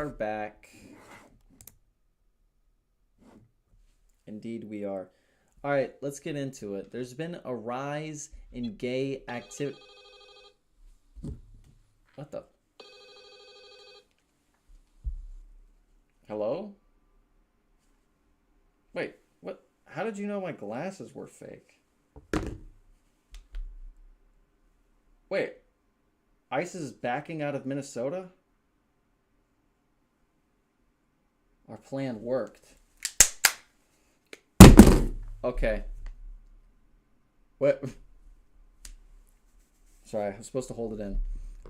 are back. Indeed, we are. All right, let's get into it. There's been a rise in gay activity. What the? Hello? Wait, what? How did you know my glasses were fake? Wait, ICE is backing out of Minnesota? Our plan worked. Okay. What? Sorry, I was supposed to hold it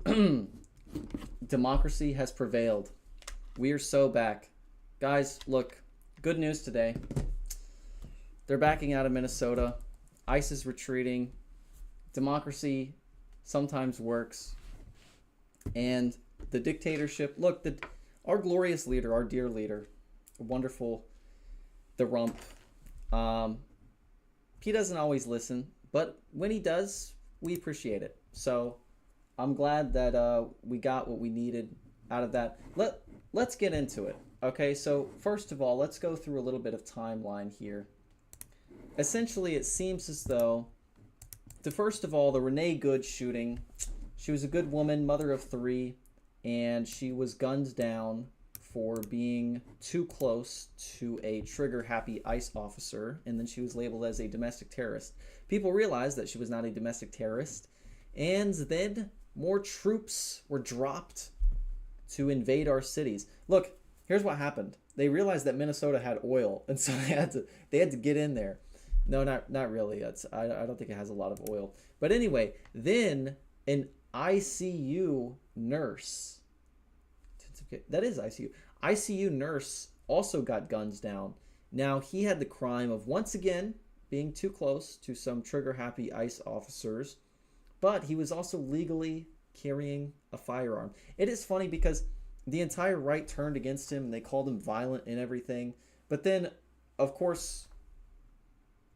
in. Democracy has prevailed. We are so back. Guys, look, good news today. They're backing out of Minnesota. ICE is retreating. Democracy sometimes works. And the dictatorship, look, our glorious leader, our dear leader, wonderful, the rump, he doesn't always listen, but when he does, we appreciate it. So I'm glad that we got what we needed out of that. Let's get into it. Okay, so first of all, let's go through a little bit of timeline here. Essentially, it seems as though, first of all, the Renee Good shooting, she was a good woman, mother of 3, and she was gunned down for being too close to a trigger-happy ICE officer, and then she was labeled as a domestic terrorist. People realized that she was not a domestic terrorist, and then more troops were dropped to invade our cities. Look, here's what happened. They realized that Minnesota had oil, and so they had to get in there. No, not really. I don't think it has a lot of oil. But anyway, then an ICU nurse, that is ICU nurse also got guns down. Now, he had the crime of, once again, being too close to some trigger-happy ICE officers, but he was also legally carrying a firearm. It is funny because the entire right turned against him, and they called him violent and everything. But then, of course,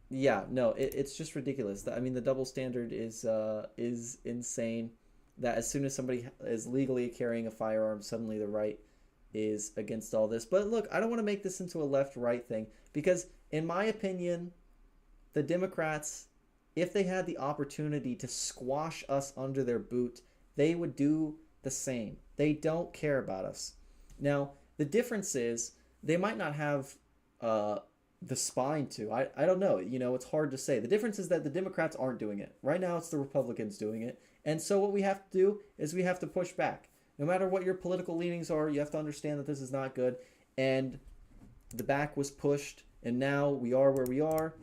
yeah, no, it's just ridiculous. I mean, the double standard is insane. That as soon as somebody is legally carrying a firearm, suddenly the right is against all this. But look, I don't want to make this into a left-right thing, because in my opinion, the Democrats, if they had the opportunity to squash us under their boot, they would do the same. They don't care about us. Now, the difference is they might not have the spine to. I don't know. You know, it's hard to say. The difference is that the Democrats aren't doing it. Right now, it's the Republicans doing it. And so what we have to do is we have to push back. No matter what your political leanings are, you have to understand that this is not good. And the back was pushed, and now we are where we are,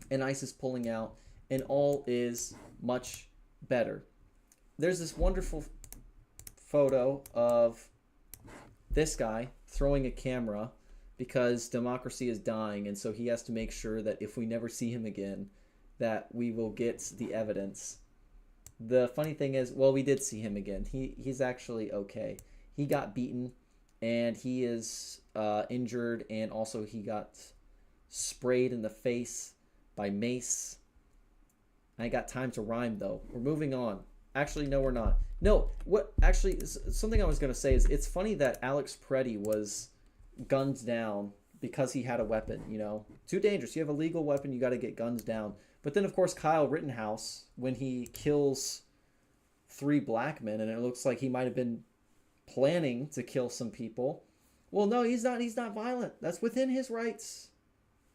and ICE is pulling out, and all is much better. There's this wonderful photo of this guy throwing a camera because democracy is dying, and so he has to make sure that if we never see him again, that we will get the evidence. The funny thing is, well, we did see him again. He's actually okay. He got beaten, and he is injured, and also he got sprayed in the face by mace. I got time to rhyme, though. We're moving on. Actually, no, we're not. No, what actually, something I was going to say is it's funny that Alex Preddy was gunned down because he had a weapon, you know. Too dangerous. You have a legal weapon, you got to get guns down. But then, of course, Kyle Rittenhouse, when he kills 3 black men, and it looks like he might have been planning to kill some people. Well, no, he's not. He's not violent. That's within his rights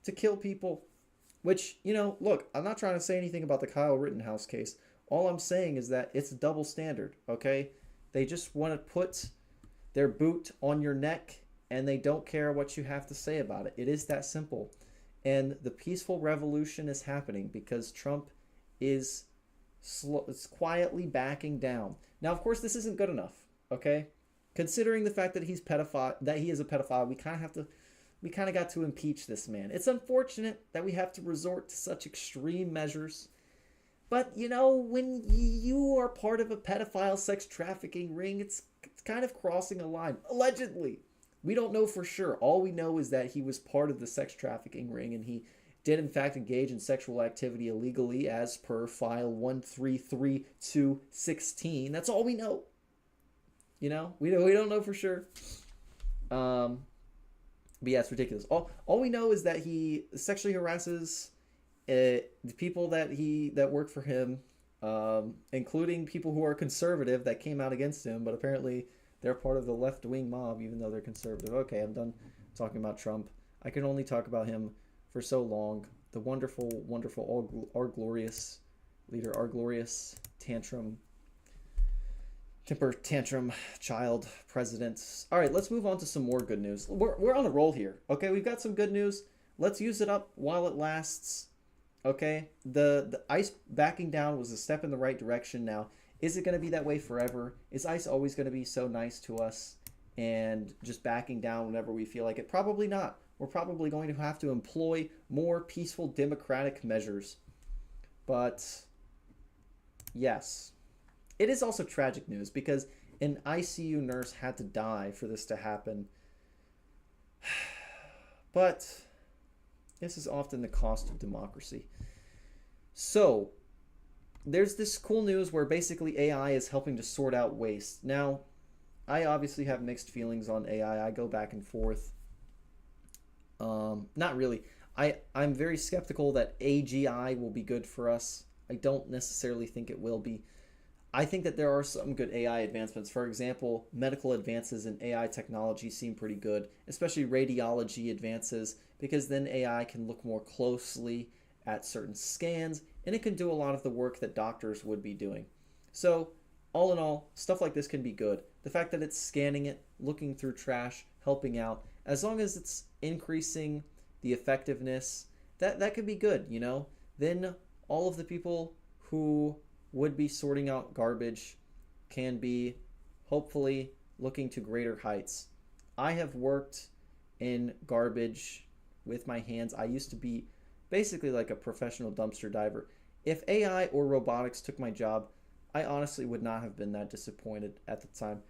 to kill people. Which, you know, look, I'm not trying to say anything about the Kyle Rittenhouse case. All I'm saying is that it's a double standard, okay? They just want to put their boot on your neck, and they don't care what you have to say about it. It is that simple. And the peaceful revolution is happening because Trump is quietly backing down. Now, of course, this isn't good enough, okay? Considering the fact that he is a pedophile, we kind of got to impeach this man. It's unfortunate that we have to resort to such extreme measures. But, you know, when you are part of a pedophile sex trafficking ring, it's kind of crossing a line. Allegedly. We don't know for sure. All we know is that he was part of the sex trafficking ring, and he did in fact engage in sexual activity illegally as per file 133216. That's all we know. You know, we don't know for sure. But yeah, it's ridiculous. All we know is that he sexually harasses the people that work for him, including people who are conservative that came out against him, but apparently they're part of the left wing mob, even though they're conservative. Okay, I'm done talking about Trump. I can only talk about him for so long. The wonderful, wonderful, our glorious leader, our glorious temper tantrum child presidents. All right, let's move on to some more good news. We're on a roll here. Okay, we've got some good news. Let's use it up while it lasts. Okay, the ice backing down was a step in the right direction. Now, is it going to be that way forever? Is ice always going to be so nice to us and just backing down whenever we feel like it? Probably not. We're probably going to have to employ more peaceful democratic measures. But yes, it is also tragic news because an ICU nurse had to die for this to happen. But this is often the cost of democracy. So, there's this cool news where basically AI is helping to sort out waste. Now, I obviously have mixed feelings on AI. I go back and forth. Not really. I'm very skeptical that AGI will be good for us. I don't necessarily think it will be. I think that there are some good AI advancements. For example, medical advances in AI technology seem pretty good, especially radiology advances, because then AI can look more closely at certain scans, and it can do a lot of the work that doctors would be doing. So, all in all, stuff like this can be good. The fact that it's scanning it, looking through trash, helping out, as long as it's increasing the effectiveness, that could be good, you know? Then all of the people who would be sorting out garbage can be hopefully looking to greater heights. I have worked in garbage with my hands. I used to be basically like a professional dumpster diver. If AI or robotics took my job, I honestly would not have been that disappointed at the time.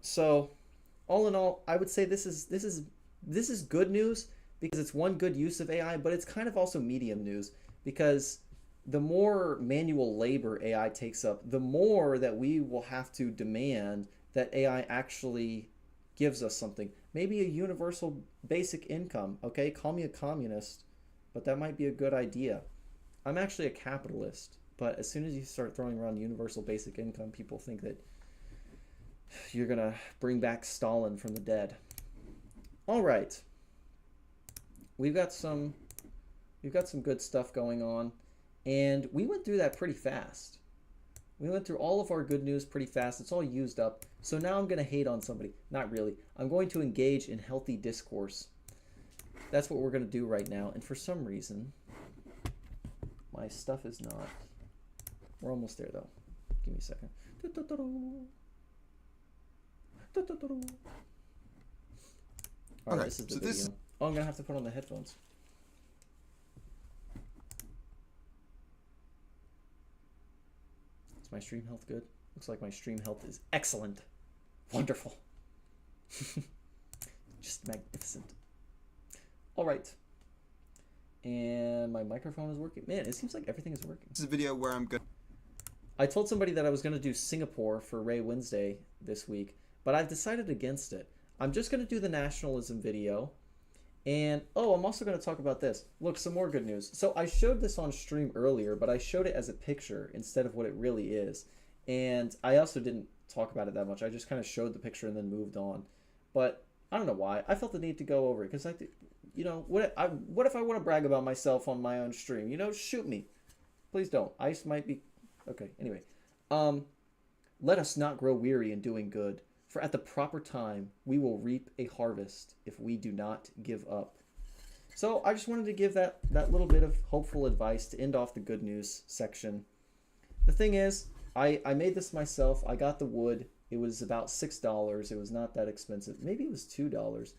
So all in all, I would say this is good news because it's one good use of AI, but it's kind of also medium news because the more manual labor AI takes up, the more that we will have to demand that AI actually gives us something. Maybe a universal basic income, okay? Call me a communist, but that might be a good idea. I'm actually a capitalist, but as soon as you start throwing around universal basic income, people think that you're going to bring back Stalin from the dead. All right. We've got some good stuff going on. And we went through that pretty fast. We went through all of our good news pretty fast. It's all used up. So now I'm going to hate on somebody. Not really. I'm going to engage in healthy discourse. That's what we're going to do right now. And for some reason, my stuff is not. We're almost there, though. Give me a second. All right, this is the video. Oh, I'm going to have to put on the headphones. Is my stream health good? Looks like my stream health is excellent. Wonderful. Just magnificent. All right. And my microphone is working. Man, it seems like everything is working. This is a video where I'm good. I told somebody that I was going to do Singapore for Ray Wednesday this week, but I've decided against it. I'm just going to do the nationalism video. And, oh, I'm also going to talk about this. Look, some more good news. So I showed this on stream earlier, but I showed it as a picture instead of what it really is. And I also didn't talk about it that much. I just kind of showed the picture and then moved on. But I don't know why. I felt the need to go over it because, you know, what if I want to brag about myself on my own stream? You know, shoot me. Please don't. Ice might be... Okay, anyway. Let us not grow weary in doing good. For at the proper time, we will reap a harvest if we do not give up. So I just wanted to give that little bit of hopeful advice to end off the good news section. The thing is, I made this myself. I got the wood. It was about $6. It was not that expensive. Maybe it was $2.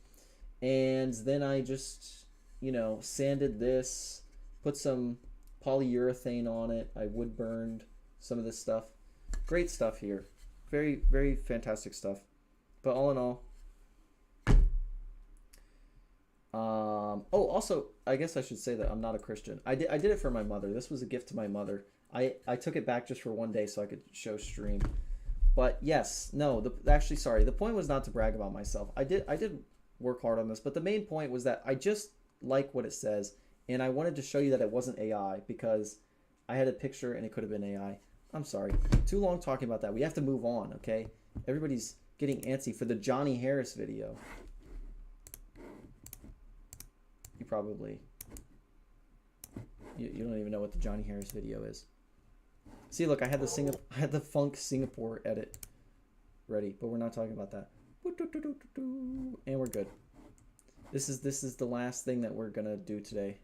And then I just, you know, sanded this, put some polyurethane on it. I wood burned some of this stuff. Great stuff here. Very, very fantastic stuff. But all in all, oh, also, I guess I should say that I'm not a Christian. I did it for my mother. This was a gift to my mother. I took it back just for one day so I could show stream. But yes, no, actually, sorry. The point was not to brag about myself. I did work hard on this, but the main point was that I just like what it says, and I wanted to show you that it wasn't AI because I had a picture and it could have been AI. I'm sorry. Too long talking about that. We have to move on, okay? Everybody's getting antsy for the Johnny Harris video. You probably... You don't even know what the Johnny Harris video is. See, look, I had the Funk Singapore edit ready, but we're not talking about that. And we're good. This is the last thing that we're gonna do today.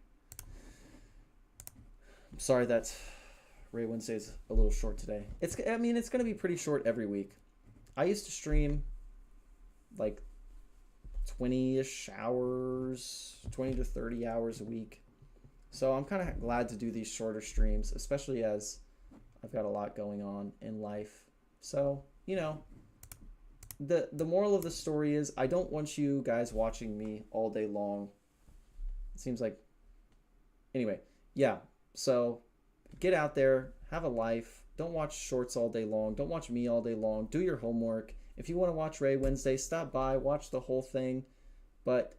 I'm sorry that Ray Wednesday's a little short today. I mean, it's gonna be pretty short every week. I used to stream like 20-ish hours, 20 to 30 hours a week. So I'm kind of glad to do these shorter streams, especially as I've got a lot going on in life. So, you know, the moral of the story is I don't want you guys watching me all day long. It seems like... Anyway, yeah. So get out there, have a life. Don't watch shorts all day long. Don't watch me all day long. Do your homework. If you want to watch Ray Wednesday, stop by, watch the whole thing. But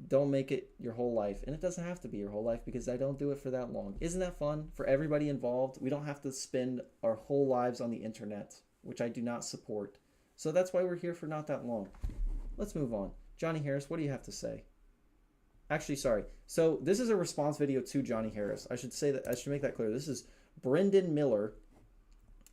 don't make it your whole life. And it doesn't have to be your whole life because I don't do it for that long. Isn't that fun for everybody involved? We don't have to spend our whole lives on the internet, which I do not support. So that's why we're here for not that long. Let's move on. Johnny Harris, what do you have to say? Actually, sorry. So this is a response video to Johnny Harris. I should say that, I should make that clear. This is Brendan Miller.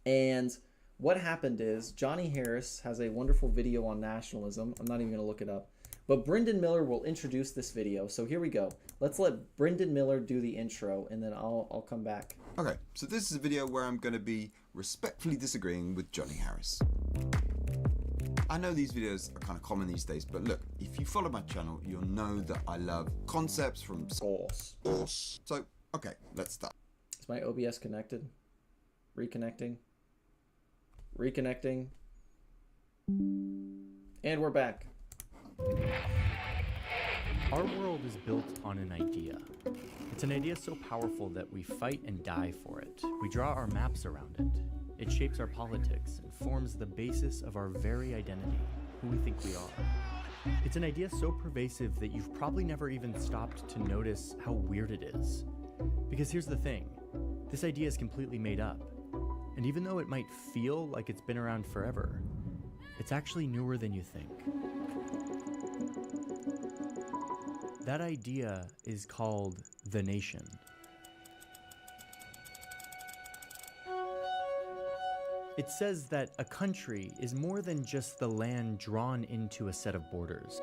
And what happened is Johnny Harris has a wonderful video on nationalism. I'm not even going to look it up. But Brendan Miller will introduce this video. So here we go. Let's let Brendan Miller do the intro, and then I'll come back. Okay, so this is a video where I'm going to be respectfully disagreeing with Johnny Harris. I know these videos are kind of common these days, but look, if you follow my channel, you'll know that I love concepts from source. So, okay, let's start. Is my OBS connected? Reconnecting. Reconnecting. And we're back. Our world is built on an idea. It's an idea so powerful that we fight and die for it. We draw our maps around it. It shapes our politics and forms the basis of our very identity, who we think we are. It's an idea so pervasive that you've probably never even stopped to notice how weird it is. Because here's the thing, this idea is completely made up. And even though it might feel like it's been around forever, it's actually newer than you think. That idea is called the nation. It says that a country is more than just the land drawn into a set of borders.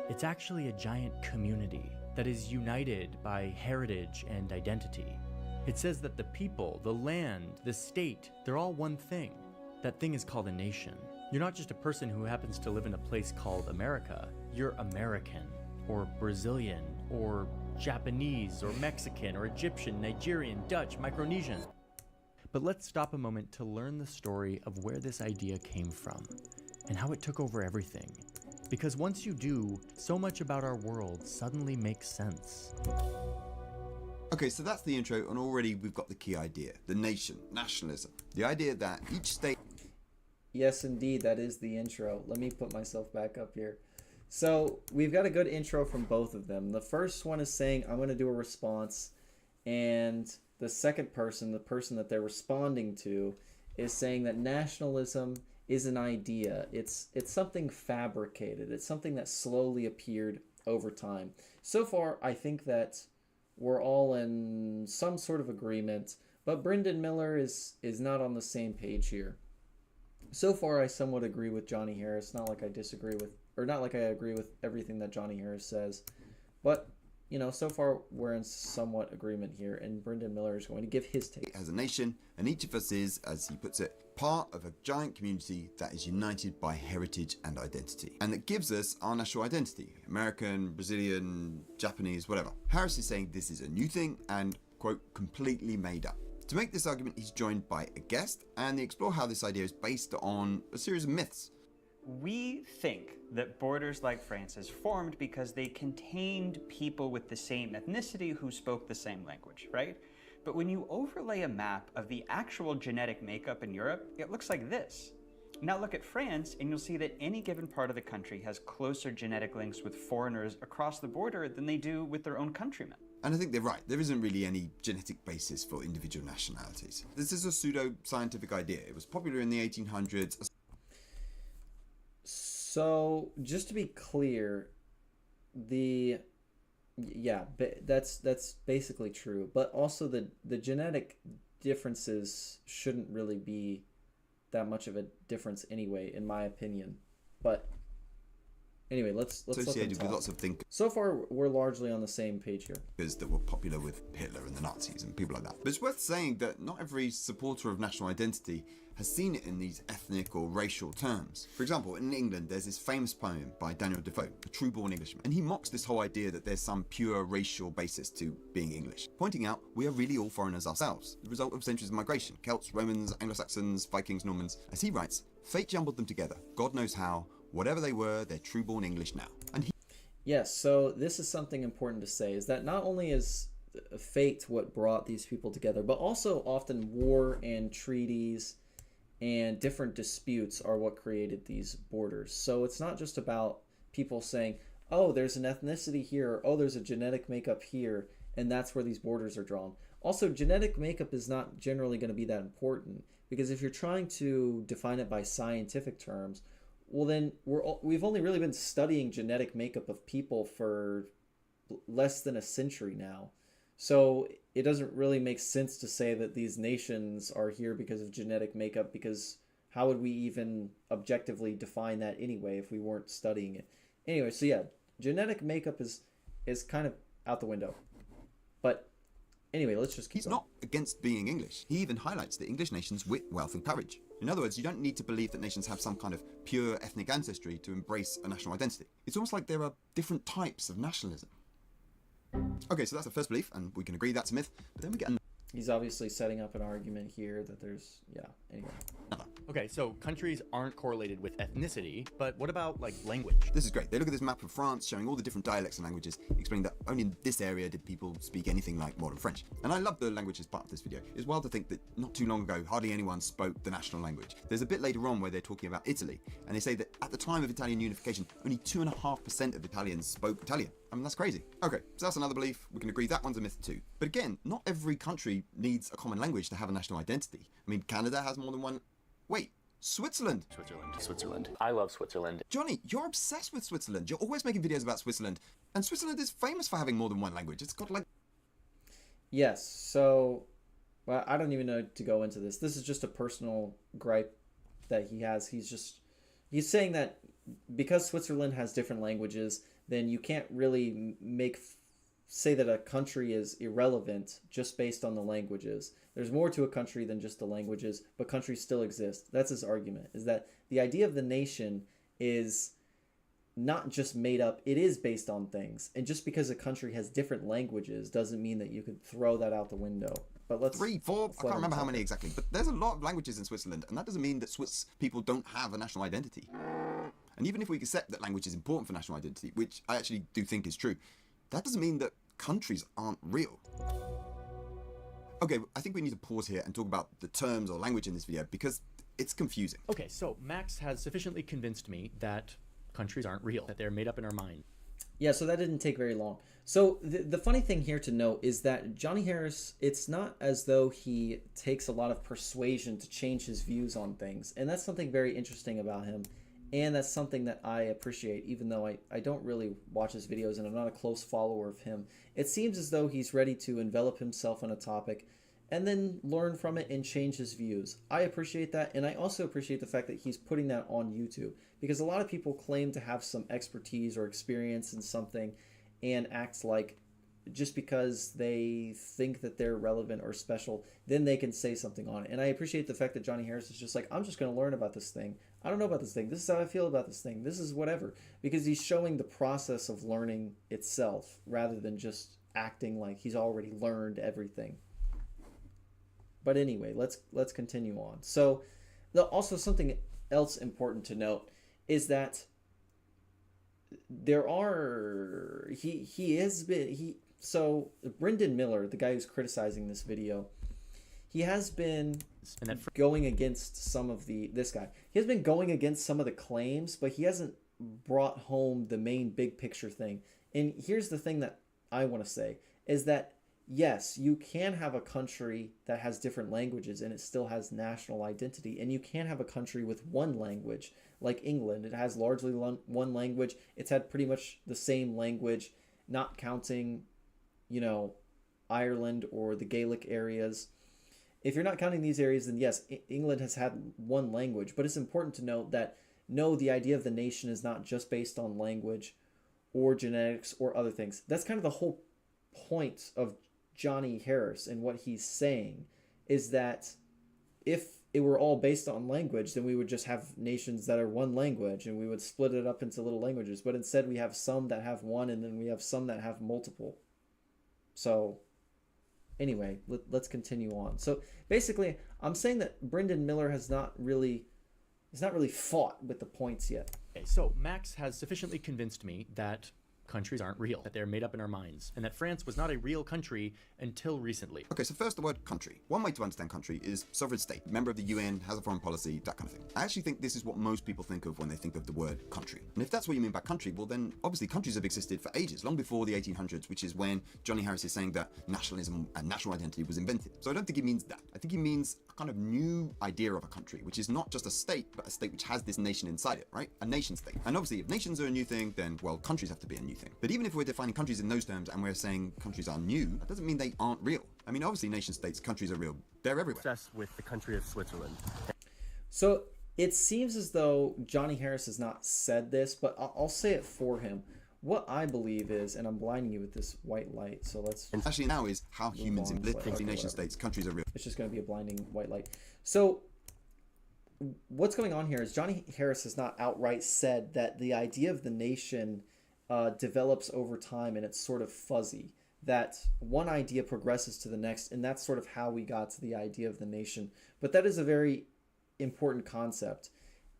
It's actually a giant community that is united by heritage and identity. It says that the people, the land, the state, they're all one thing. That thing is called a nation. You're not just a person who happens to live in a place called America. You're American, or Brazilian, or Japanese, or Mexican, or Egyptian, Nigerian, Dutch, Micronesian. But let's stop a moment to learn the story of where this idea came from, and how it took over everything. Because once you do, so much about our world suddenly makes sense. Okay, so that's the intro, and already we've got the key idea, the nation, nationalism. The idea that each state... Yes, indeed, that is the intro. Let me put myself back up here. So we've got a good intro from both of them. The first one is saying, I'm going to do a response. And the second person, the person that they're responding to, is saying that nationalism is an idea. It's something fabricated. It's something that slowly appeared over time. So far, I think that we're all in some sort of agreement. But Brendan Miller is not on the same page here. So far, I somewhat agree with Johnny Harris. Not like I disagree with, or not like I agree with everything that Johnny Harris says. But, you know, so far we're in somewhat agreement here. And Brendan Miller is going to give his take. As a nation, and each of us is, as he puts it, part of a giant community that is united by heritage and identity. And that gives us our national identity. American, Brazilian, Japanese, whatever. Harris is saying this is a new thing and, quote, completely made up. To make this argument, he's joined by a guest, and they explore how this idea is based on a series of myths. We think that borders like France's formed because they contained people with the same ethnicity who spoke the same language, right? But when you overlay a map of the actual genetic makeup in Europe, it looks like this. Now look at France, and you'll see that any given part of the country has closer genetic links with foreigners across the border than they do with their own countrymen. And I think they're right. There isn't really any genetic basis for individual nationalities. This is a pseudo-scientific idea. It was popular in the 1800s. So, just to be clear, that's basically true. But also the genetic differences shouldn't really be that much of a difference anyway, in my opinion. But anyway, let's Associated with lots of thinkers So far, we're largely on the same page here. that were popular with Hitler and the Nazis and people like that. But it's worth saying that not every supporter of national identity has seen it in these ethnic or racial terms. For example, in England, there's this famous poem by Daniel Defoe, a true-born Englishman, and he mocks this whole idea that there's some pure racial basis to being English, pointing out we are really all foreigners ourselves, the result of centuries of migration, Celts, Romans, Anglo-Saxons, Vikings, Normans. As he writes, fate jumbled them together, God knows how, whatever they were, they're true-born English now. And Yes, so this is something important to say, is that not only is fate what brought these people together, but also often war and treaties and different disputes are what created these borders. So it's not just about people saying, oh, there's an ethnicity here, or, oh, there's a genetic makeup here, and that's where these borders are drawn. Also, genetic makeup is not generally going to be that important, because if you're trying to define it by scientific terms, well, then we've only really been studying genetic makeup of people for less than a century now. So it doesn't really make sense to say that these nations are here because of genetic makeup, because how would we even objectively define that anyway if we weren't studying it? Anyway, so yeah, genetic makeup is kind of out the window. But anyway, let's just keep he's going. not against being English. He even highlights the English nation's wit, wealth and courage. In other words, you don't need to believe that nations have some kind of pure ethnic ancestry to embrace a national identity. It's almost like there are different types of nationalism. Okay, so that's the first belief, and we can agree that's a myth, but then we get another. He's obviously setting up an argument here that there's, anyway. Okay, so countries aren't correlated with ethnicity, but what about, like, language? This is great. They look at this map of France showing all the different dialects and languages, explaining that only in this area did people speak anything like modern French. And I love the languages part of this video. It's wild to think that not too long ago, hardly anyone spoke the national language. There's a bit later on where they're talking about Italy, and they say that at the time of Italian unification, only 2.5% of Italians spoke Italian. I mean, that's crazy. Okay, so that's another belief. We can agree that one's a myth too. But again, not every country needs a common language to have a national identity. I mean, Canada has more than one. Wait, Switzerland. Switzerland. I love Switzerland. Johnny, you're obsessed with Switzerland. You're always making videos about Switzerland. And Switzerland is famous for having more than one language. It's got like... Yes, so, well, I don't even know to go into this. This is just a personal gripe that he has. He's saying that because Switzerland has different languages, then you can't really say that a country is irrelevant just based on the languages. There's more to a country than just the languages, but countries still exist. That's his argument, is that the idea of the nation is not just made up, it is based on things. And just because a country has different languages doesn't mean that you could throw that out the window. But let's 3, 4, I can't remember how many exactly, but there's a lot of languages in Switzerland, and that doesn't mean that Swiss people don't have a national identity. And even if we accept that language is important for national identity, which I actually do think is true, that doesn't mean that countries aren't real. Okay, I think we need to pause here and talk about the terms or language in this video because it's confusing. Okay, so Max has sufficiently convinced me that countries aren't real, that they're made up in our mind. Yeah, so that didn't take very long. So the funny thing here to note is that Johnny Harris, it's not as though he takes a lot of persuasion to change his views on things. And that's something very interesting about him. And that's something that I appreciate, even though I don't really watch his videos and I'm not a close follower of him. It seems as though he's ready to envelop himself in a topic and then learn from it and change his views. I appreciate that, and I also appreciate the fact that he's putting that on YouTube, because a lot of people claim to have some expertise or experience in something and act like just because they think that they're relevant or special, then they can say something on it. And I appreciate the fact that Johnny Harris is just like, I'm just going to learn about this thing. I don't know about this thing. This is how I feel about this thing. This is whatever. Because he's showing the process of learning itself rather than just acting like he's already learned everything. But anyway, let's continue on. So, also something else important to note is that there are So Brendan Miller, the guy who's criticizing this video, he has been going against some of the this guy. He has been going against some of the claims, but he hasn't brought home the main big picture thing. And here's the thing that I want to say is that yes, you can have a country that has different languages and it still has national identity, and you can have a country with one language like England. It has largely one language. It's had pretty much the same language, not counting, you know, Ireland or the Gaelic areas. If you're not counting these areas, then yes, England has had one language. But it's important to note that no, the idea of the nation is not just based on language or genetics or other things. That's kind of the whole point of Johnny Harris and what he's saying, is that if it were all based on language, then we would just have nations that are one language and we would split it up into little languages. But instead we have some that have one and then we have some that have multiple. So anyway, let's continue on. So basically, I'm saying that Brendan Miller has not really fought with the points yet. Okay, so Max has sufficiently convinced me that countries aren't real, that they're made up in our minds, and that France was not a real country until recently. Okay, so first the word country. One way to understand country is sovereign state, member of the UN, has a foreign policy, that kind of thing. I actually think this is what most people think of when they think of the word country. And if that's what you mean by country, well then obviously countries have existed for ages, long before the 1800s, which is when Johnny Harris is saying that nationalism and national identity was invented. So I don't think he means that. I think he means a kind of new idea of a country, which is not just a state, but a state which has this nation inside it, right? A nation state. And obviously if nations are a new thing, then well, countries have to be a new thing. But even if we're defining countries in those terms and we're saying countries are new, that doesn't mean they aren't real. I mean, obviously nation states, countries are real. They're everywhere. Obsessed with the country of Switzerland. So it seems as though Johnny Harris has not said this, but I'll say it for him. What I believe is, and I'm blinding you with this white light, so let's... And actually now is how humans in nation states, countries are real. It's just going to be a blinding white light. So what's going on here is Johnny Harris has not outright said that the idea of the nation develops over time and it's sort of fuzzy, that one idea progresses to the next, and that's sort of how we got to the idea of the nation. But that is a very important concept.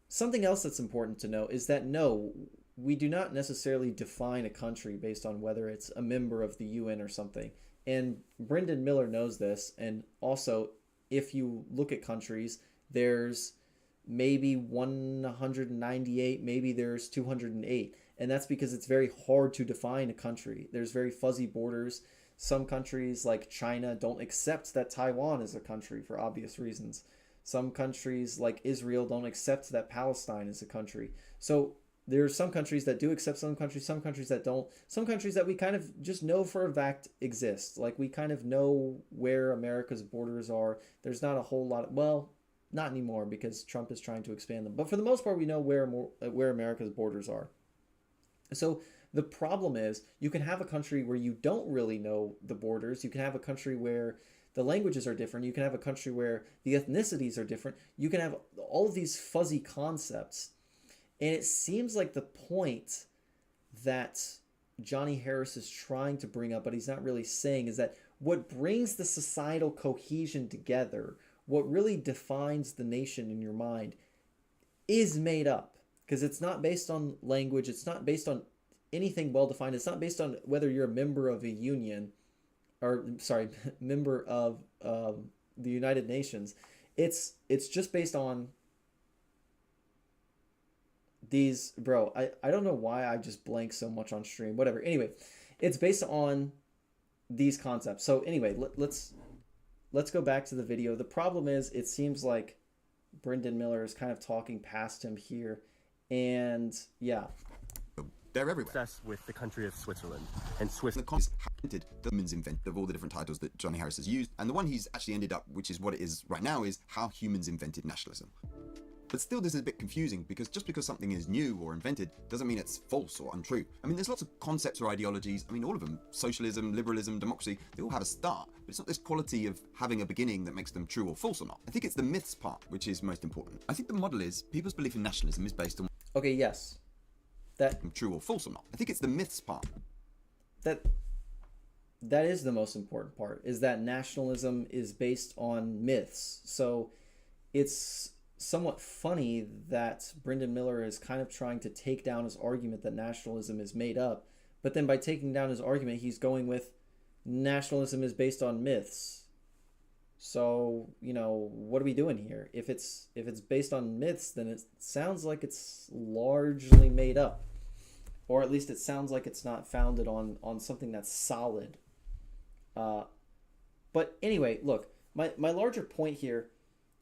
Something else that's important to know is that no, we do not necessarily define a country based on whether it's a member of the UN or something. And Brendan Miller knows this. And also, if you look at countries, there's maybe 198, maybe there's 208. And that's because it's very hard to define a country. There's very fuzzy borders. Some countries like China don't accept that Taiwan is a country for obvious reasons. Some countries like Israel don't accept that Palestine is a country. So there are some countries that do accept some countries that don't. Some countries that we kind of just know for a fact exist. Like we kind of know where America's borders are. There's not a whole lot of, well, not anymore because Trump is trying to expand them. But for the most part, we know where America's borders are. So the problem is you can have a country where you don't really know the borders. You can have a country where the languages are different. You can have a country where the ethnicities are different. You can have all of these fuzzy concepts. And it seems like the point that Johnny Harris is trying to bring up, but he's not really saying, is that what brings the societal cohesion together, what really defines the nation in your mind, is made up. Because it's not based on language. It's not based on anything well-defined. It's not based on whether you're a member of a union, or, sorry, member of the United Nations. It's just based on these, bro, I don't know why I just blank so much on stream. Whatever. Anyway, it's based on these concepts. So anyway, let's go back to the video. The problem is it seems like Brendan Miller is kind of talking past him here. And yeah, They're everywhere. Obsessed with the country of Switzerland. And Swiss... The concept invented the humans invented of all the different titles that Johnny Harris has used. And the one he's actually ended up, which is what it is right now, is how humans invented nationalism. But still, this is a bit confusing because just because something is new or invented doesn't mean it's false or untrue. I mean, there's lots of concepts or ideologies. I mean, all of them, socialism, liberalism, democracy, they all have a start. But it's not this quality of having a beginning that makes them true or false or not. I think it's the myths part which is most important. I think the model is people's belief in nationalism is based on okay, yes, that true or false or not. I think it's the myths part. That is the most important part, is that nationalism is based on myths. So it's somewhat funny that Brendan Miller is kind of trying to take down his argument that nationalism is made up, but then by taking down his argument, he's going with nationalism is based on myths. So, what are we doing here? If it's based on myths, then it sounds like it's largely made up. Or at least it sounds like it's not founded on something that's solid. But anyway, look, my larger point here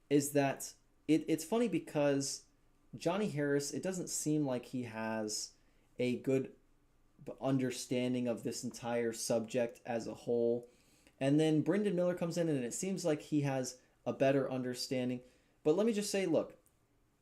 is that it's funny because Johnny Harris, it doesn't seem like he has a good understanding of this entire subject as a whole. And then Brendan Miller comes in and it seems like he has a better understanding. But let me just say, look,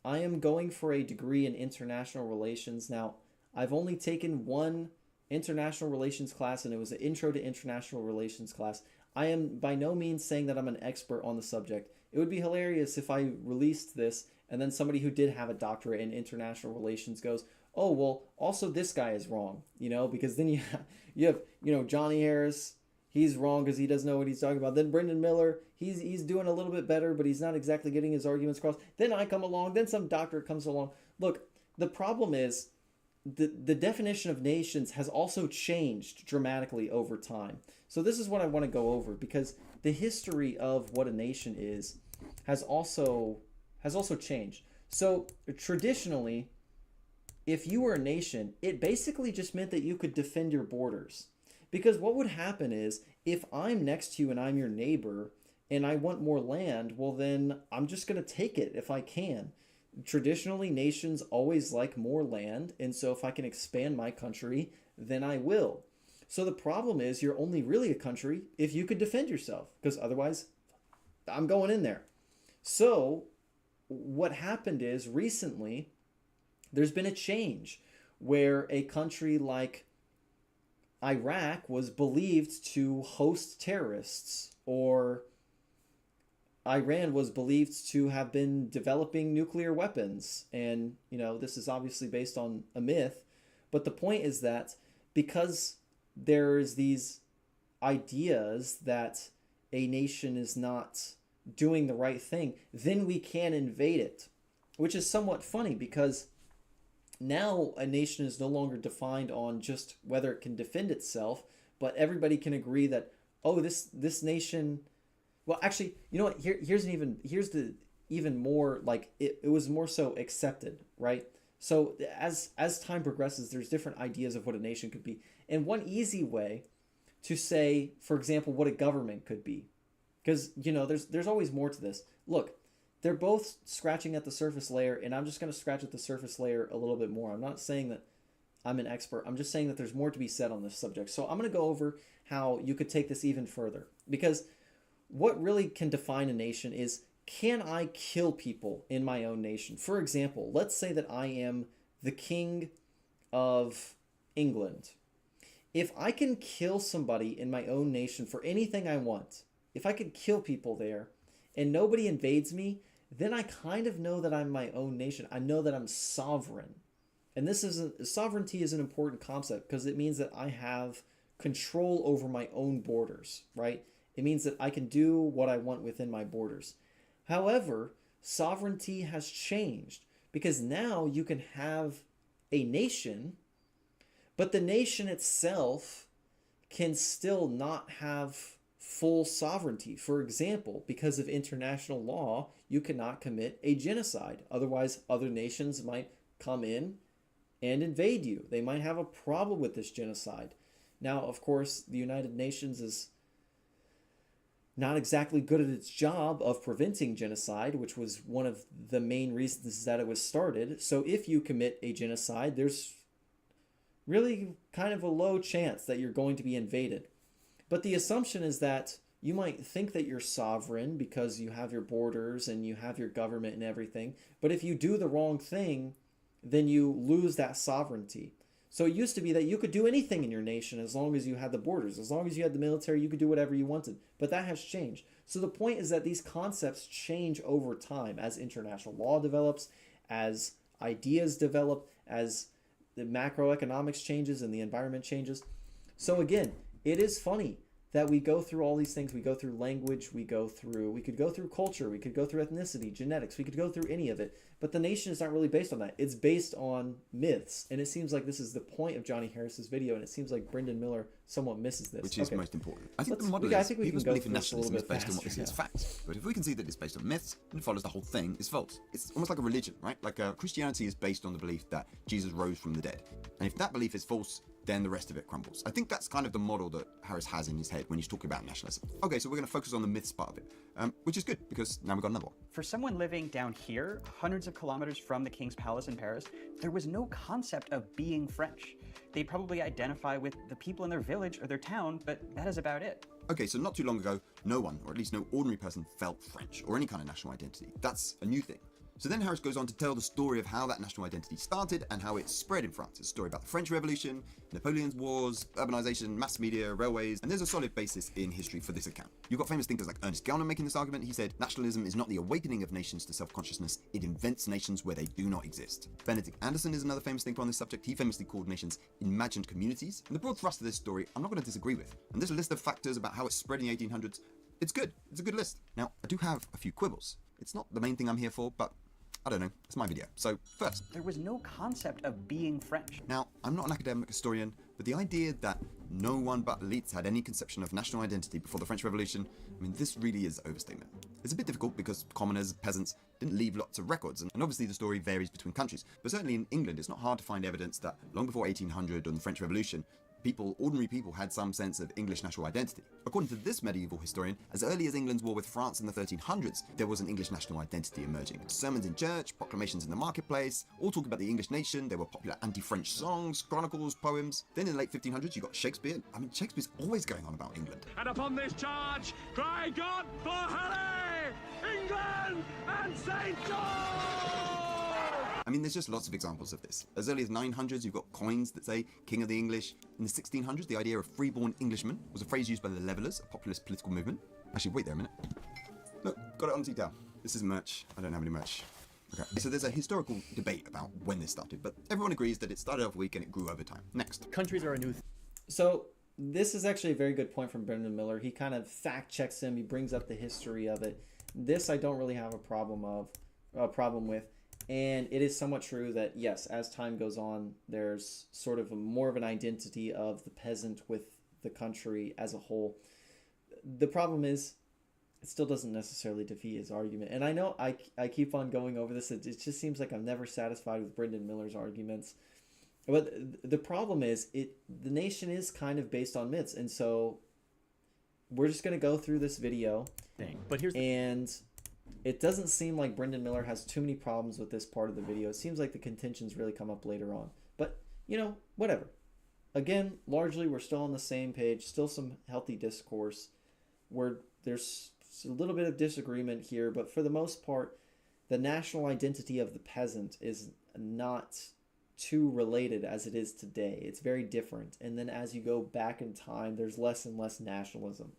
I am going for a degree in international relations. Now, I've only taken one international relations class, and it was an intro to international relations class. I am by no means saying that I'm an expert on the subject. It would be hilarious if I released this and then somebody who did have a doctorate in international relations goes, oh, well, also this guy is wrong, because then you have Johnny Harris, he's wrong because he doesn't know what he's talking about. Then Brendan Miller, he's doing a little bit better, but he's not exactly getting his arguments across. Then I come along, then some doctor comes along. Look, the problem is the definition of nations has also changed dramatically over time. So this is what I want to go over, because the history of what a nation is has also changed. So traditionally, if you were a nation, it basically just meant that you could defend your borders. Because what would happen is, if I'm next to you and I'm your neighbor and I want more land, well then I'm just going to take it if I can. Traditionally, nations always like more land, and so if I can expand my country, then I will. So the problem is, you're only really a country if you could defend yourself, because otherwise I'm going in there. So what happened is, recently there's been a change where a country like Iraq was believed to host terrorists, or Iran was believed to have been developing nuclear weapons. And, this is obviously based on a myth. But the point is that because there's these ideas that a nation is not doing the right thing, then we can invade it. Which is somewhat funny, because now a nation is no longer defined on just whether it can defend itself, but everybody can agree that, oh, this nation... Well, actually, you know what? Here's the even more, like, it was more so accepted, right? So as time progresses, there's different ideas of what a nation could be. And one easy way to say, for example, what a government could be, because there's always more to this. Look, they're both scratching at the surface layer, and I'm just going to scratch at the surface layer a little bit more. I'm not saying that I'm an expert. I'm just saying that there's more to be said on this subject. So I'm going to go over how you could take this even further, because what really can define a nation is, can I kill people in my own nation? For example, let's say that I am the king of England. If I can kill somebody in my own nation for anything I want, if I could kill people there and nobody invades me, then I kind of know that I'm my own nation. I know that I'm sovereign. And sovereignty is an important concept, because it means that I have control over my own borders, right? It means that I can do what I want within my borders. However, sovereignty has changed, because now you can have a nation, but the nation itself can still not have full sovereignty. For example, because of international law, you cannot commit a genocide. Otherwise, other nations might come in and invade you. They might have a problem with this genocide. Now, of course, the United Nations is not exactly good at its job of preventing genocide, which was one of the main reasons that it was started. So if you commit a genocide, there's really kind of a low chance that you're going to be invaded. But the assumption is that you might think that you're sovereign because you have your borders and you have your government and everything. But if you do the wrong thing, then you lose that sovereignty. So it used to be that you could do anything in your nation as long as you had the borders. As long as you had the military, you could do whatever you wanted. But that has changed. So the point is that these concepts change over time as international law develops, as ideas develop, as the macroeconomics changes and the environment changes. So again, it is funny that we go through all these things. We go through language, we could go through culture, we could go through ethnicity, genetics, we could go through any of it. But the nation is not really based on that. It's based on myths. And it seems like this is the point of Johnny Harris's video, and it seems like Brendan Miller somewhat misses this. Which is most important. I think the Let's- model I is think we people's can go belief in through this a little nationalism is bit based on what they see faster, as facts. But if we can see that it's based on myths, then it follows the whole thing is false. It's almost like a religion, right? Like Christianity is based on the belief that Jesus rose from the dead. And if that belief is false, then the rest of it crumbles. I think that's kind of the model that Harris has in his head when he's talking about nationalism. Okay, so we're going to focus on the myths part of it, which is good because now we've got another one. For someone living down here, hundreds of kilometers from the King's Palace in Paris, there was no concept of being French. They probably identify with the people in their village or their town, but that is about it. Okay, so not too long ago, no one, or at least no ordinary person, felt French or any kind of national identity. That's a new thing. So then Harris goes on to tell the story of how that national identity started and how it spread in France. It's a story about the French Revolution, Napoleon's wars, urbanization, mass media, railways, and there's a solid basis in history for this account. You've got famous thinkers like Ernest Gellner making this argument. He said, nationalism is not the awakening of nations to self-consciousness, it invents nations where they do not exist. Benedict Anderson is another famous thinker on this subject. He famously called nations imagined communities. And the broad thrust of this story, I'm not going to disagree with. And this list of factors about how it spread in the 1800s, it's good. It's a good list. Now, I do have a few quibbles. It's not the main thing I'm here for, but I don't know, it's my video. So first, There was no concept of being French. now I'm not an academic historian, but the idea that no one but elites had any conception of national identity before the French Revolution, I mean, this really is overstatement. It's a bit difficult because commoners, peasants, didn't leave lots of records, and obviously the story varies between countries. But certainly in England, it's not hard to find evidence that long before 1800 and the French Revolution, ordinary people had some sense of English national identity. According to this medieval historian, as early as England's war with France in the 1300s, there was an English national identity emerging. Sermons in church, proclamations in the marketplace, all talking about the English nation. There were popular anti-French songs, chronicles, poems. Then in the late 1500s, you got Shakespeare. I mean, Shakespeare's always going on about England. And upon this charge, cry God for Harry, England, and St. George! I mean, there's just lots of examples of this. As early as 900s, you've got coins that say King of the English. In the 1600s, the idea of freeborn Englishmen was a phrase used by the Levellers, a populist political movement. Actually, wait there a minute. Look, got it on detail. This is merch. I don't have any merch. Okay, so there's a historical debate about when this started, but everyone agrees that it started off weak and it grew over time. Next. Countries are a new So this is actually a very good point from Brendan Miller. He kind of fact checks him. He brings up the history of it. This I don't really have a problem with. And it is somewhat true that, yes, as time goes on, there's sort of more of an identity of the peasant with the country as a whole. The problem is, it still doesn't necessarily defeat his argument. And I know I keep on going over this. It just seems like I'm never satisfied with Brendan Miller's arguments. But the problem is, the nation is kind of based on myths. And so we're just going to go through this video. thing. But here's And it doesn't seem like Brendan Miller has too many problems with this part of the video. It seems like the contentions really come up later on. But, whatever. Again, largely we're still on the same page. Still some healthy discourse where there's a little bit of disagreement here. But for the most part, the national identity of the peasant is not too related as it is today. It's very different. And then as you go back in time, there's less and less nationalism.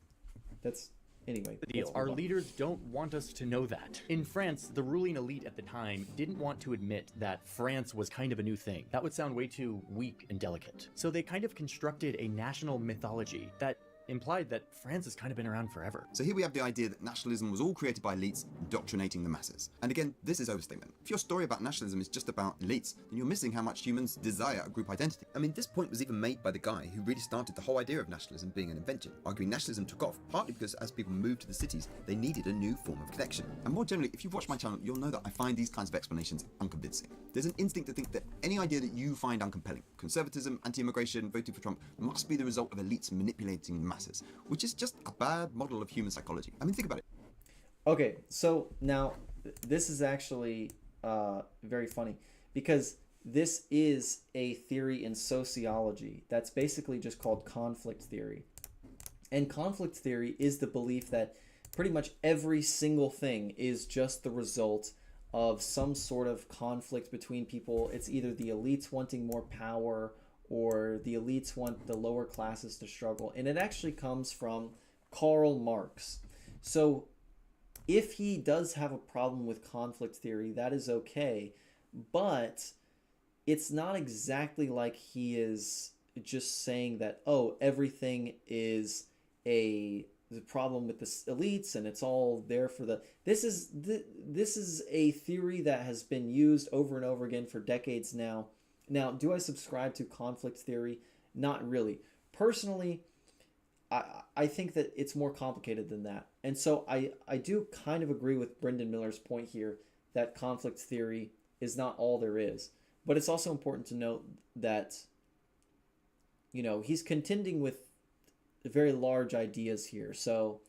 Anyway, the deal. Our leaders don't want us to know that. In France, the ruling elite at the time didn't want to admit that France was kind of a new thing. That would sound way too weak and delicate. So they kind of constructed a national mythology that implied that France has kind of been around forever. So here we have the idea that nationalism was all created by elites indoctrinating the masses. And again, this is overstatement. If your story about nationalism is just about elites, then you're missing how much humans desire a group identity. I mean, this point was even made by the guy who really started the whole idea of nationalism being an invention, arguing nationalism took off, partly because as people moved to the cities, they needed a new form of connection. And more generally, if you've watched my channel, you'll know that I find these kinds of explanations unconvincing. There's an instinct to think that any idea that you find uncompelling, conservatism, anti-immigration, voting for Trump, must be the result of elites manipulating the masses, which is just a bad model of human psychology. I mean, think about it. Okay, so now this is actually very funny because this is a theory in sociology that's basically just called conflict theory. And conflict theory is the belief that pretty much every single thing is just the result of some sort of conflict between people. It's either the elites wanting more power or the elites want the lower classes to struggle. And it actually comes from Karl Marx. So if he does have a problem with conflict theory, that is okay. But it's not exactly like he is just saying that, oh, everything is the problem with the elites, and it's all there for the. This is a theory that has been used over and over again for decades now. Now, do I subscribe to conflict theory? Not really. Personally, I think that it's more complicated than that. And so I do kind of agree with Brendan Miller's point here that conflict theory is not all there is. But it's also important to note that, he's contending with very large ideas here. So,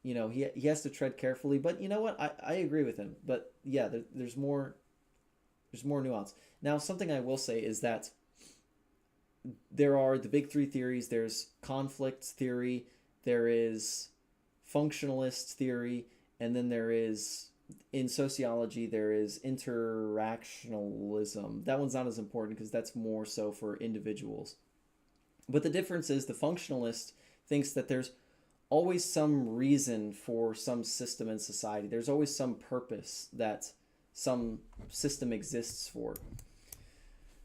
he has to tread carefully. But you know what? I agree with him. But yeah, there's more nuance. Now, something I will say is that there are the big three theories. There's conflict theory, there is functionalist theory, and then there is, in sociology, there is interactionalism. That one's not as important because that's more so for individuals. But the difference is the functionalist thinks that there's always some reason for some system in society. There's always some purpose that some system exists for.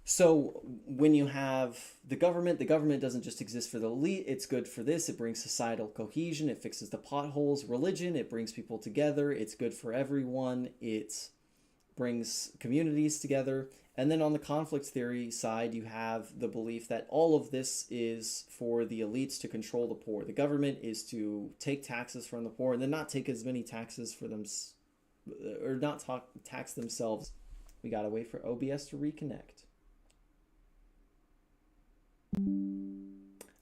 So when you have the government doesn't just exist for the elite. It's good for this. It brings societal cohesion. It fixes the potholes. Religion, it brings people together. It's good for everyone. It brings communities together. And then on the conflict theory side, you have the belief that all of this is for the elites to control the poor. The government is to take taxes from the poor and then not take as many taxes for them, or not tax themselves. We gotta wait for OBS to reconnect.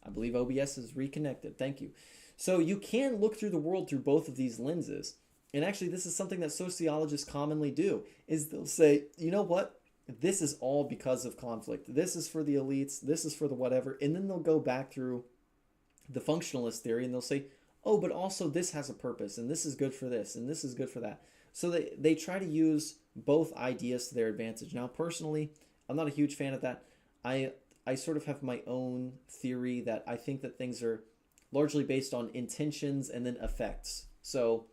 I believe OBS is reconnected. Thank you. So you can look through the world through both of these lenses. And actually, this is something that sociologists commonly do, is they'll say, you know what? This is all because of conflict. This is for the elites. This is for the whatever. And then they'll go back through the functionalist theory and they'll say, oh, but also this has a purpose and this is good for this and this is good for that. So they try to use both ideas to their advantage. Now, personally, I'm not a huge fan of that. I sort of have my own theory that I think that things are largely based on intentions and then effects. So,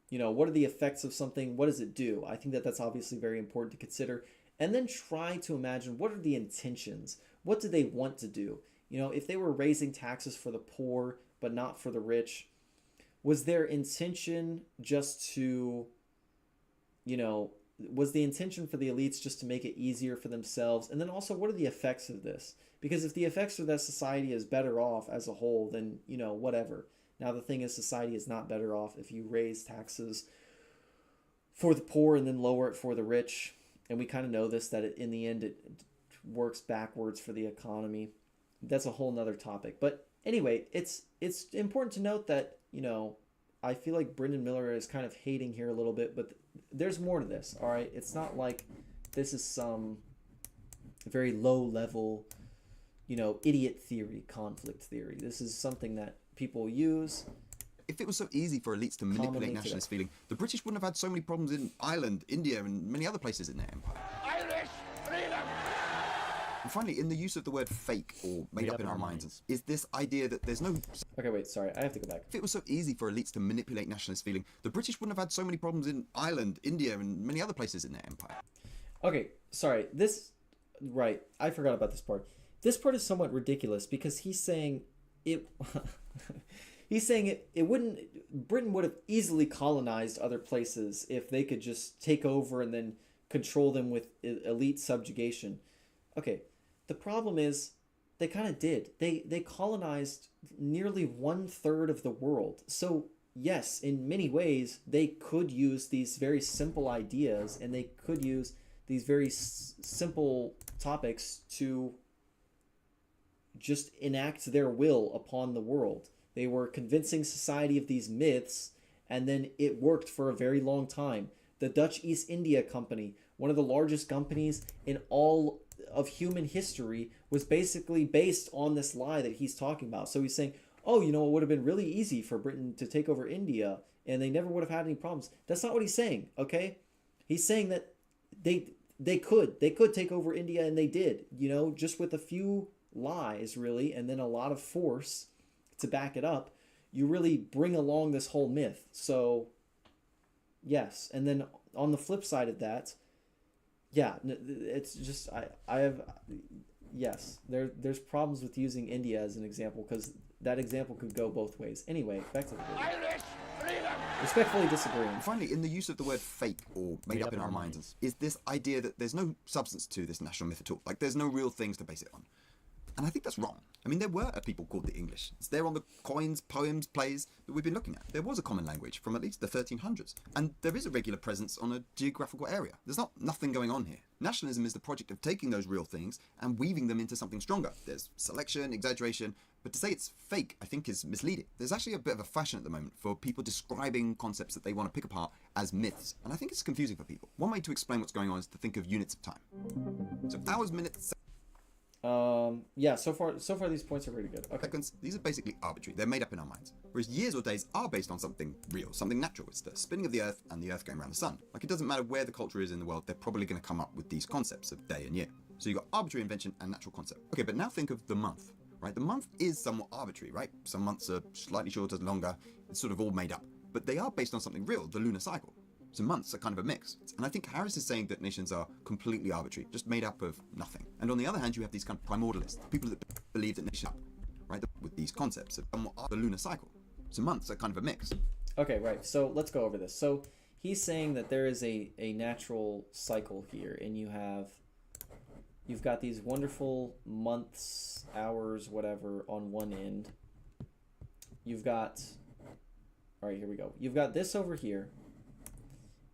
what are the effects of something? What does it do? I think that that's obviously very important to consider. And then try to imagine, what are the intentions? What do they want to do? If they were raising taxes for the poor but not for the rich, was their intention just to, was the intention for the elites just to make it easier for themselves? And then also, what are the effects of this? Because if the effects are that society is better off as a whole, then, whatever. Now, the thing is, society is not better off if you raise taxes for the poor and then lower it for the rich. And we kind of know this, that in the end, it works backwards for the economy. That's a whole nother topic. But anyway, it's important to note that, I feel like Brendan Miller is kind of hating here a little bit, but there's more to this, all right? It's not like this is some very low-level, idiot theory, conflict theory. This is something that people use. If it was so easy for elites to manipulate nationalist feeling, the British wouldn't have had so many problems in Ireland, India, and many other places in their empire. Irish freedom! And finally, in the use of the word fake, or made up in our minds, is this idea that there's no... Okay, wait, sorry, I have to go back. If it was so easy for elites to manipulate nationalist feeling, the British wouldn't have had so many problems in Ireland, India, and many other places in their empire. Okay, sorry, right, I forgot about this part. This part is somewhat ridiculous because he's saying it... He's saying it wouldn't... Britain would have easily colonized other places if they could just take over and then control them with elite subjugation. Okay, the problem is they kind of did. They colonized nearly 1/3 of the world. So yes, in many ways, they could use these very simple ideas and they could use these very simple topics to just enact their will upon the world. They were convincing society of these myths, and then it worked for a very long time. The Dutch East India Company, one of the largest companies in all of human history, was basically based on this lie that he's talking about. So he's saying, oh, it would have been really easy for Britain to take over India, and they never would have had any problems. That's not what he's saying, okay? He's saying that they could take over India, and they did, just with a few lies, really, and then a lot of force to back it up. You really bring along this whole myth. So yes, and then on the flip side of that, yeah, it's just there's problems with using India as an example because that example could go both ways. Anyway, back to the video. Respectfully disagreeing. And finally, in the use of the word fake or made up in our minds, is this idea that there's no substance to this national myth at all. Like, there's no real things to base it on. And I think that's wrong. I mean, there were a people called the English. It's there on the coins, poems, plays that we've been looking at. There was a common language from at least the 1300s. And there is a regular presence on a geographical area. There's nothing going on here. Nationalism is the project of taking those real things and weaving them into something stronger. There's selection, exaggeration, but to say it's fake, I think, is misleading. There's actually a bit of a fashion at the moment for people describing concepts that they want to pick apart as myths, and I think it's confusing for people. One way to explain what's going on is to think of units of time. So hours, minutes, yeah, so far these points are pretty good. Okay. seconds, these are basically arbitrary. They're made up in our minds. Whereas years or days are based on something real, something natural. It's the spinning of the Earth and the Earth going around the sun. Like, it doesn't matter where the culture is in the world, they're probably going to come up with these concepts of day and year. So you've got arbitrary invention and natural concept. Okay, but now think of the month, right? The month is somewhat arbitrary, right? Some months are slightly shorter, longer. It's sort of all made up. But they are based on something real, the lunar cycle. So months are kind of a mix. And I think Harris is saying that nations are completely arbitrary, just made up of nothing. And on the other hand, you have these kind of primordialists, people that believe that nations are, right, with these concepts of the lunar cycle. So months are kind of a mix. Okay, right. So let's go over this. So he's saying that there is a natural cycle here, and you've got these wonderful months, hours, whatever on one end. You've got, all right, here we go. You've got this over here.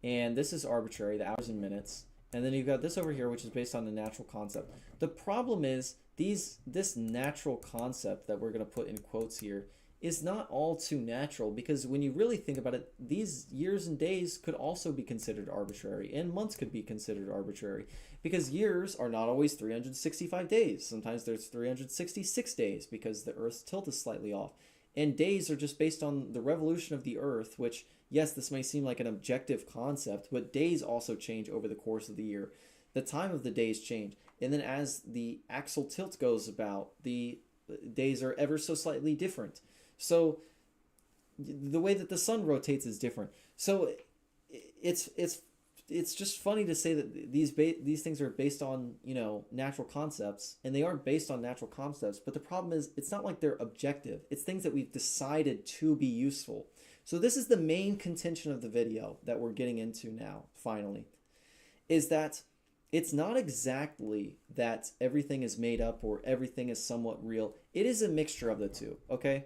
And this is arbitrary, the hours and minutes. And then you've got this over here, which is based on the natural concept. The problem is this natural concept that we're going to put in quotes here is not all too natural, because when you really think about it, these years and days could also be considered arbitrary, and months could be considered arbitrary, because years are not always 365 days. Sometimes there's 366 days because the Earth's tilt is slightly off. And days are just based on the revolution of the Earth, which, yes, this may seem like an objective concept, but days also change over the course of the year. The time of the days change. And then as the axial tilt goes about, the days are ever so slightly different. So the way that the sun rotates is different. So it's just funny to say that these things are based on, natural concepts, and they aren't based on natural concepts. But the problem is, it's not like they're objective. It's things that we've decided to be useful. So this is the main contention of the video that we're getting into now, finally, is that it's not exactly that everything is made up or everything is somewhat real. It is a mixture of the two, okay?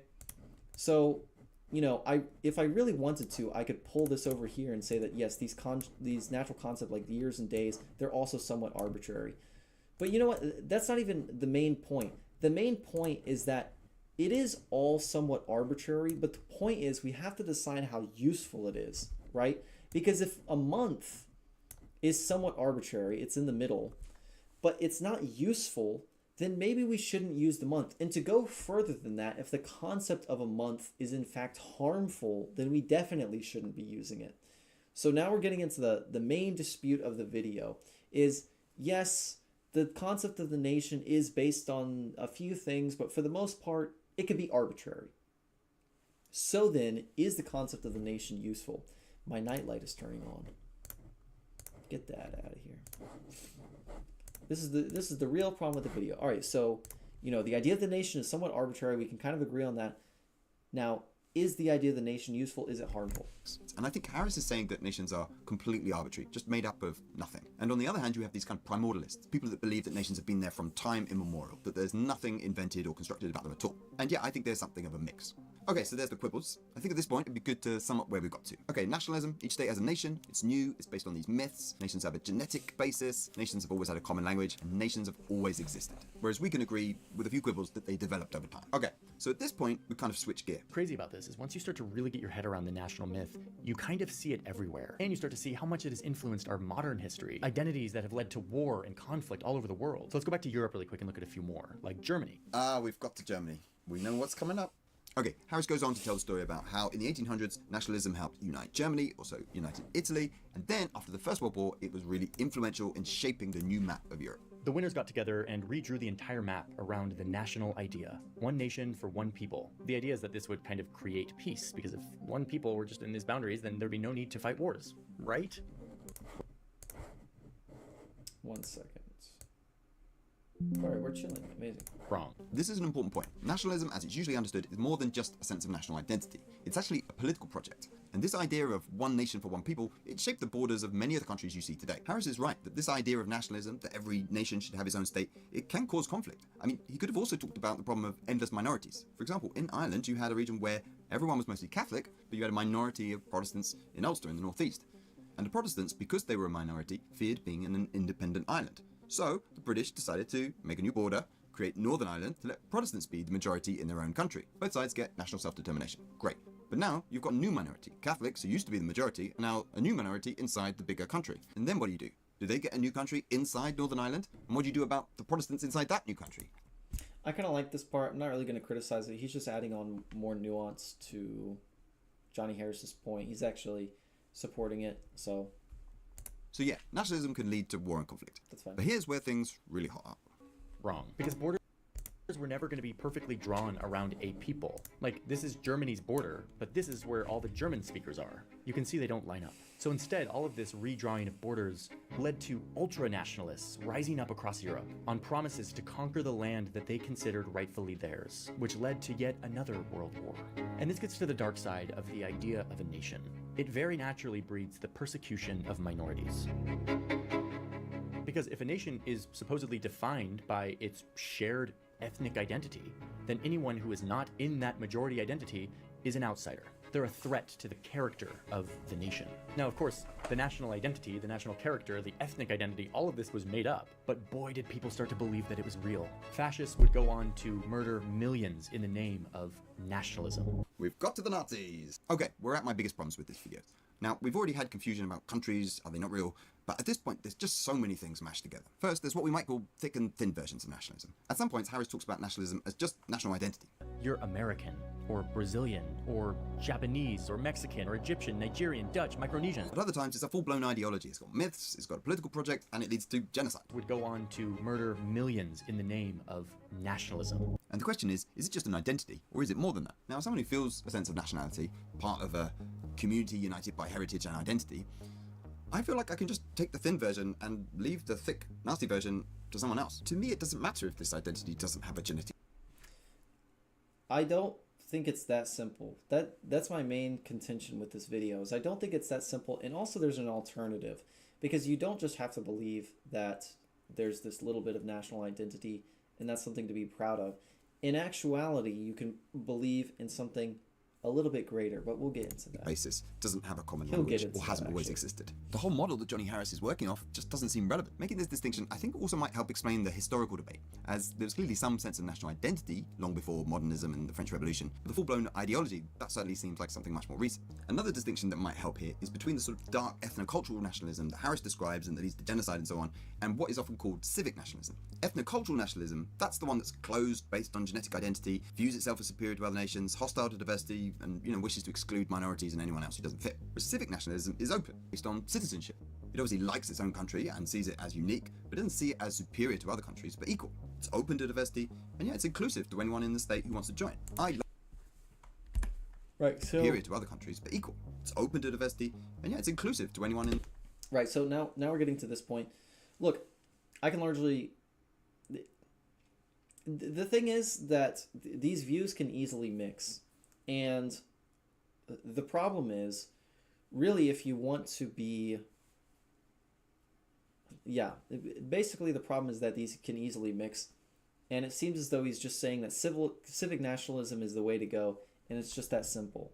So, if I really wanted to, I could pull this over here and say that, yes, these natural concepts like the years and days, they're also somewhat arbitrary. But you know what? That's not even the main point. The main point is that it is all somewhat arbitrary, but the point is we have to decide how useful it is, right? Because if a month is somewhat arbitrary, it's in the middle, but it's not useful, then maybe we shouldn't use the month. And to go further than that, if the concept of a month is in fact harmful, then we definitely shouldn't be using it. So now we're getting into the main dispute of the video is, yes, the concept of the nation is based on a few things, but for the most part, it could be arbitrary. So then, is the concept of the nation useful? My nightlight is turning on. Get that out of here. This is the real problem with the video. All right, so, the idea of the nation is somewhat arbitrary. We can kind of agree on that. Now, is the idea of the nation useful? Is it harmful? And I think Harris is saying that nations are completely arbitrary, just made up of nothing. And on the other hand, you have these kind of primordialists, people that believe that nations have been there from time immemorial, that there's nothing invented or constructed about them at all. And yeah, I think there's something of a mix. Okay, so there's the quibbles. I think at this point it'd be good to sum up where we got to. Okay, nationalism, each state has a nation, it's new, it's based on these myths, nations have a genetic basis, nations have always had a common language, and nations have always existed. Whereas we can agree, with a few quibbles, that they developed over time. Okay, so at this point, we kind of switch gear. Crazy about this is once you start to really get your head around the national myth, you kind of see it everywhere. And you start to see how much it has influenced our modern history, identities that have led to war and conflict all over the world. So let's go back to Europe really quick and look at a few more, like Germany. We've got to Germany. We know what's coming up. Okay, Harris goes on to tell the story about how in the 1800s, nationalism helped unite Germany, also united Italy, and then after the First World War, it was really influential in shaping the new map of Europe. The winners got together and redrew the entire map around the national idea. One nation for one people. The idea is that this would kind of create peace, because if one people were just in these boundaries, then there'd be no need to fight wars, right? 1 second. All right, we're chilling. Amazing. Wrong. This is an important point. Nationalism, as it's usually understood, is more than just a sense of national identity. It's actually a political project. And this idea of one nation for one people, it shaped the borders of many of the countries you see today. Harris is right that this idea of nationalism, that every nation should have its own state, it can cause conflict. I mean, he could have also talked about the problem of endless minorities. For example, in Ireland, you had a region where everyone was mostly Catholic, but you had a minority of Protestants in Ulster in the northeast. And the Protestants, because they were a minority, feared being in an independent island. So the British decided to make a new border, create Northern Ireland to let Protestants be the majority in their own country. Both sides get national self-determination. Great. But now you've got a new minority. Catholics, who used to be the majority, are now a new minority inside the bigger country. And then what do? Do they get a new country inside Northern Ireland? And what do you do about the Protestants inside that new country? I kind of like this part. I'm not really going to criticize it. He's just adding on more nuance to Johnny Harris's point. He's actually supporting it. So yeah, nationalism can lead to war and conflict. That's fine. But here's where things really hot up. Wrong. Because borders were never going to be perfectly drawn around a people. Like, this is Germany's border, but this is where all the German speakers are. You can see they don't line up. So instead, all of this redrawing of borders led to ultra-nationalists rising up across Europe on promises to conquer the land that they considered rightfully theirs, which led to yet another world war. And this gets to the dark side of the idea of a nation. It very naturally breeds the persecution of minorities. Because if a nation is supposedly defined by its shared ethnic identity, then anyone who is not in that majority identity is an outsider. They're a threat to the character of the nation. Now, of course, the national identity, the national character, the ethnic identity, all of this was made up. But boy, did people start to believe that it was real. Fascists would go on to murder millions in the name of nationalism. We've got to the Nazis. Okay, we're at my biggest problems with this video. Now, we've already had confusion about countries, are they not real? But at this point, there's just so many things mashed together. First, there's what we might call thick and thin versions of nationalism. At some points, Harris talks about nationalism as just national identity. You're American, or Brazilian, or Japanese, or Mexican, or Egyptian, Nigerian, Dutch, Micronesian. At other times, it's a full-blown ideology. It's got myths, it's got a political project, and it leads to genocide. Would go on to murder millions in the name of nationalism. And the question is it just an identity, or is it more than that? Now, as someone who feels a sense of nationality, part of a community united by heritage and identity, I feel like I can just take the thin version and leave the thick, nasty version to someone else. To me, it doesn't matter if this identity doesn't have a genetic. I don't think it's that simple. That's my main contention with this video, is I don't think it's that simple. And also there's an alternative, because you don't just have to believe that there's this little bit of national identity and that's something to be proud of. In actuality, you can believe in something a little bit greater, but we'll get into that. Basis doesn't have a common He'll language get into or hasn't that, always actually. existed. The whole model that Johnny Harris is working off just doesn't seem relevant. Making this distinction, I think, also might help explain the historical debate, as there's clearly some sense of national identity long before modernism and the French Revolution, but the full-blown ideology, that certainly seems like something much more recent. Another distinction that might help here is between the sort of dark ethnocultural nationalism that Harris describes and that leads to genocide and so on, and what is often called civic nationalism. Ethnocultural nationalism, that's the one that's closed, based on genetic identity, views itself as superior to other nations, hostile to diversity, and wishes to exclude minorities and anyone else who doesn't fit. Whereas civic nationalism is open, based on citizenship. It obviously likes its own country and sees it as unique, but doesn't see it as superior to other countries, but equal. It's open to diversity, and yeah, it's inclusive to anyone in the state who wants to join. Right, so Superior to other countries, but equal. It's open to diversity, and yeah, it's inclusive to anyone in. Right, so now we're getting to this point. Look, I can largely. The thing is that these views can easily mix, and the problem is, really, if you want to be. Yeah, basically the problem is that these can easily mix, and it seems as though he's just saying that civic nationalism is the way to go, and it's just that simple.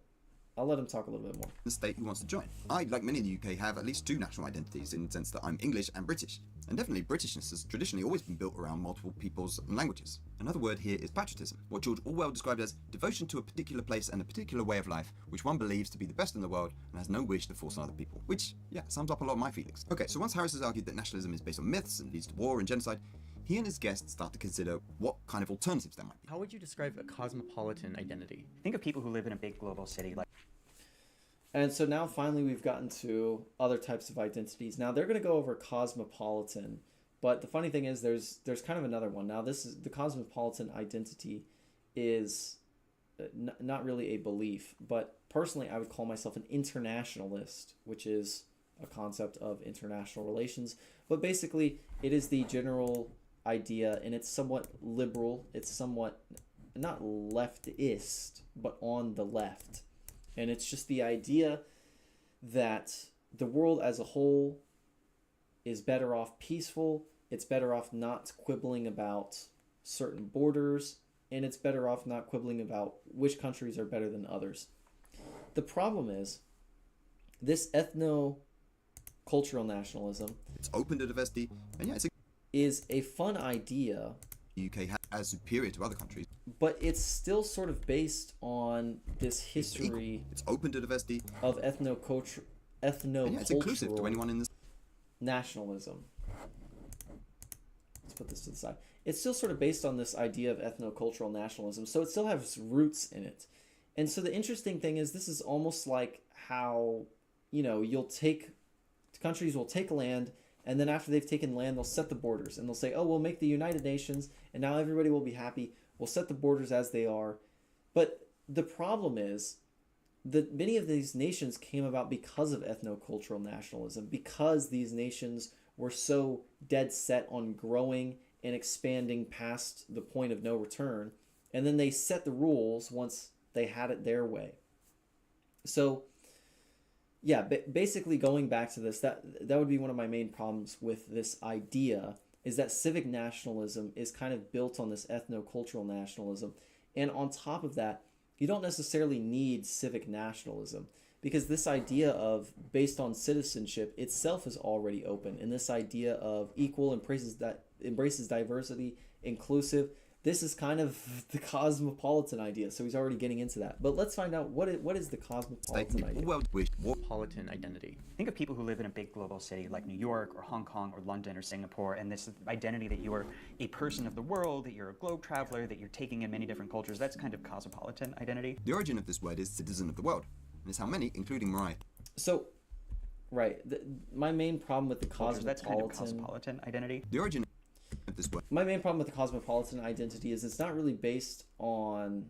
I'll let him talk a little bit more. The state who wants to join. I, like many in the UK, have at least two national identities in the sense that I'm English and British. And definitely Britishness has traditionally always been built around multiple peoples and languages. Another word here is patriotism, what George Orwell described as devotion to a particular place and a particular way of life, which one believes to be the best in the world and has no wish to force on other people. Which, yeah, sums up a lot of my feelings. Okay, so once Harris has argued that nationalism is based on myths and leads to war and genocide, he and his guests start to consider what kind of alternatives there might be. How would you describe a cosmopolitan identity? Think of people who live in a big global city like. And so now finally we've gotten to other types of identities. Now they're going to go over cosmopolitan, but the funny thing is there's kind of another one. Now this is the cosmopolitan identity is not really a belief, but personally I would call myself an internationalist, which is a concept of international relations. But basically it is the general idea, and it's somewhat liberal. It's somewhat not leftist, but on the left. And it's just the idea that the world as a whole is better off peaceful, it's better off not quibbling about certain borders, and it's better off not quibbling about which countries are better than others. The problem is this ethno-cultural nationalism It's open to diversity, and yeah, it's is a fun idea, the UK as superior to other countries. but it's still sort of based on this history It's open to diversity, of ethno-cultural and yeah, it's inclusive to anyone in this. nationalism. Let's put this to the side. It's still sort of based on this idea of ethno-cultural nationalism, so it still has roots in it. And so the interesting thing is this is almost like how, countries will take land, and then after they've taken land, they'll set the borders, and they'll say, oh, we'll make the United Nations, and now everybody will be happy. We'll set the borders as they are. But the problem is that many of these nations came about because of ethno-cultural nationalism, because these nations were so dead set on growing and expanding past the point of no return, and then they set the rules once they had it their way. So yeah, basically going back to this, that would be one of my main problems with this idea, is that civic nationalism is kind of built on this ethno-cultural nationalism. And on top of that, you don't necessarily need civic nationalism, because this idea of based on citizenship itself is already open. And this idea of equal embraces diversity, inclusive, this is kind of the cosmopolitan idea. So he's already getting into that. But let's find out what is the cosmopolitan idea. Cosmopolitan identity. Think of people who live in a big global city like New York or Hong Kong or London or Singapore, and this identity that you are a person of the world, that you're a globe traveler, that you're taking in many different cultures. That's kind of cosmopolitan identity. The origin of this word is citizen of the world, and it's how many, including Mariah. So, right, my main problem with the Cultures, that's kind of cosmopolitan cosmopolitan identity. The origin of this word. My main problem with the cosmopolitan identity is it's not really based on,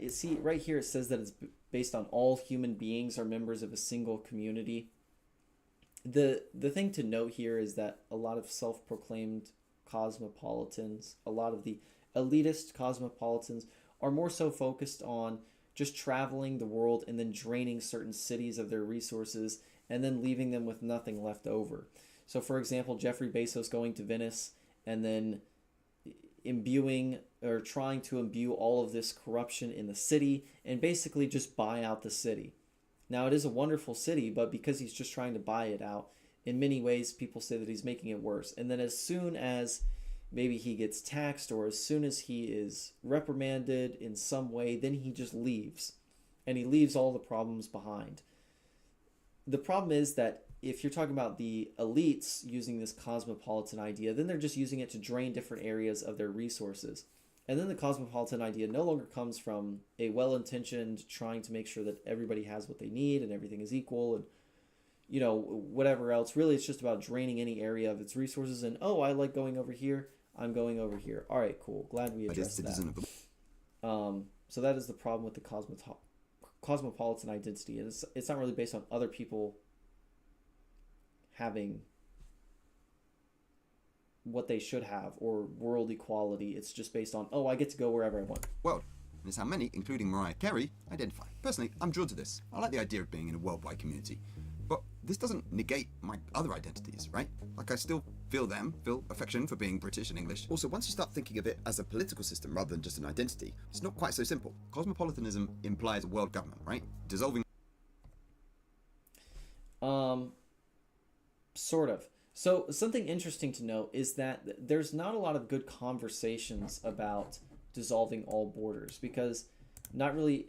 see, right here it says that it's based on all human beings are members of a single community. The thing to note here is that a lot of self-proclaimed cosmopolitans, a lot of the elitist cosmopolitans are more so focused on just traveling the world and then draining certain cities of their resources and then leaving them with nothing left over. So, for example, Jeffrey Bezos going to Venice and then imbuing or trying to imbue all of this corruption in the city and basically just buy out the city. Now, it is a wonderful city, but because he's just trying to buy it out, in many ways, people say that he's making it worse. And then as soon as maybe he gets taxed or as soon as he is reprimanded in some way, then he just leaves. And he leaves all the problems behind. The problem is that if you're talking about the elites using this cosmopolitan idea, then they're just using it to drain different areas of their resources. And then the cosmopolitan idea no longer comes from a well-intentioned trying to make sure that everybody has what they need and everything is equal and, whatever else. Really, it's just about draining any area of its resources and, oh, I like going over here, I'm going over here. All right, cool. Glad we addressed that. So that is the problem with the cosmopolitan identity. It's not really based on other people having what they should have or world equality. It's just based on, oh, I get to go wherever I want. World. And it's how many, including Mariah Carey, identify. Personally, I'm drawn to this. I like the idea of being in a worldwide community. But this doesn't negate my other identities, right? Like, I still feel affection for being British and English. Also, once you start thinking of it as a political system rather than just an identity, it's not quite so simple. Cosmopolitanism implies a world government, right? Dissolving. Sort of. So something interesting to note is that there's not a lot of good conversations about dissolving all borders because nobody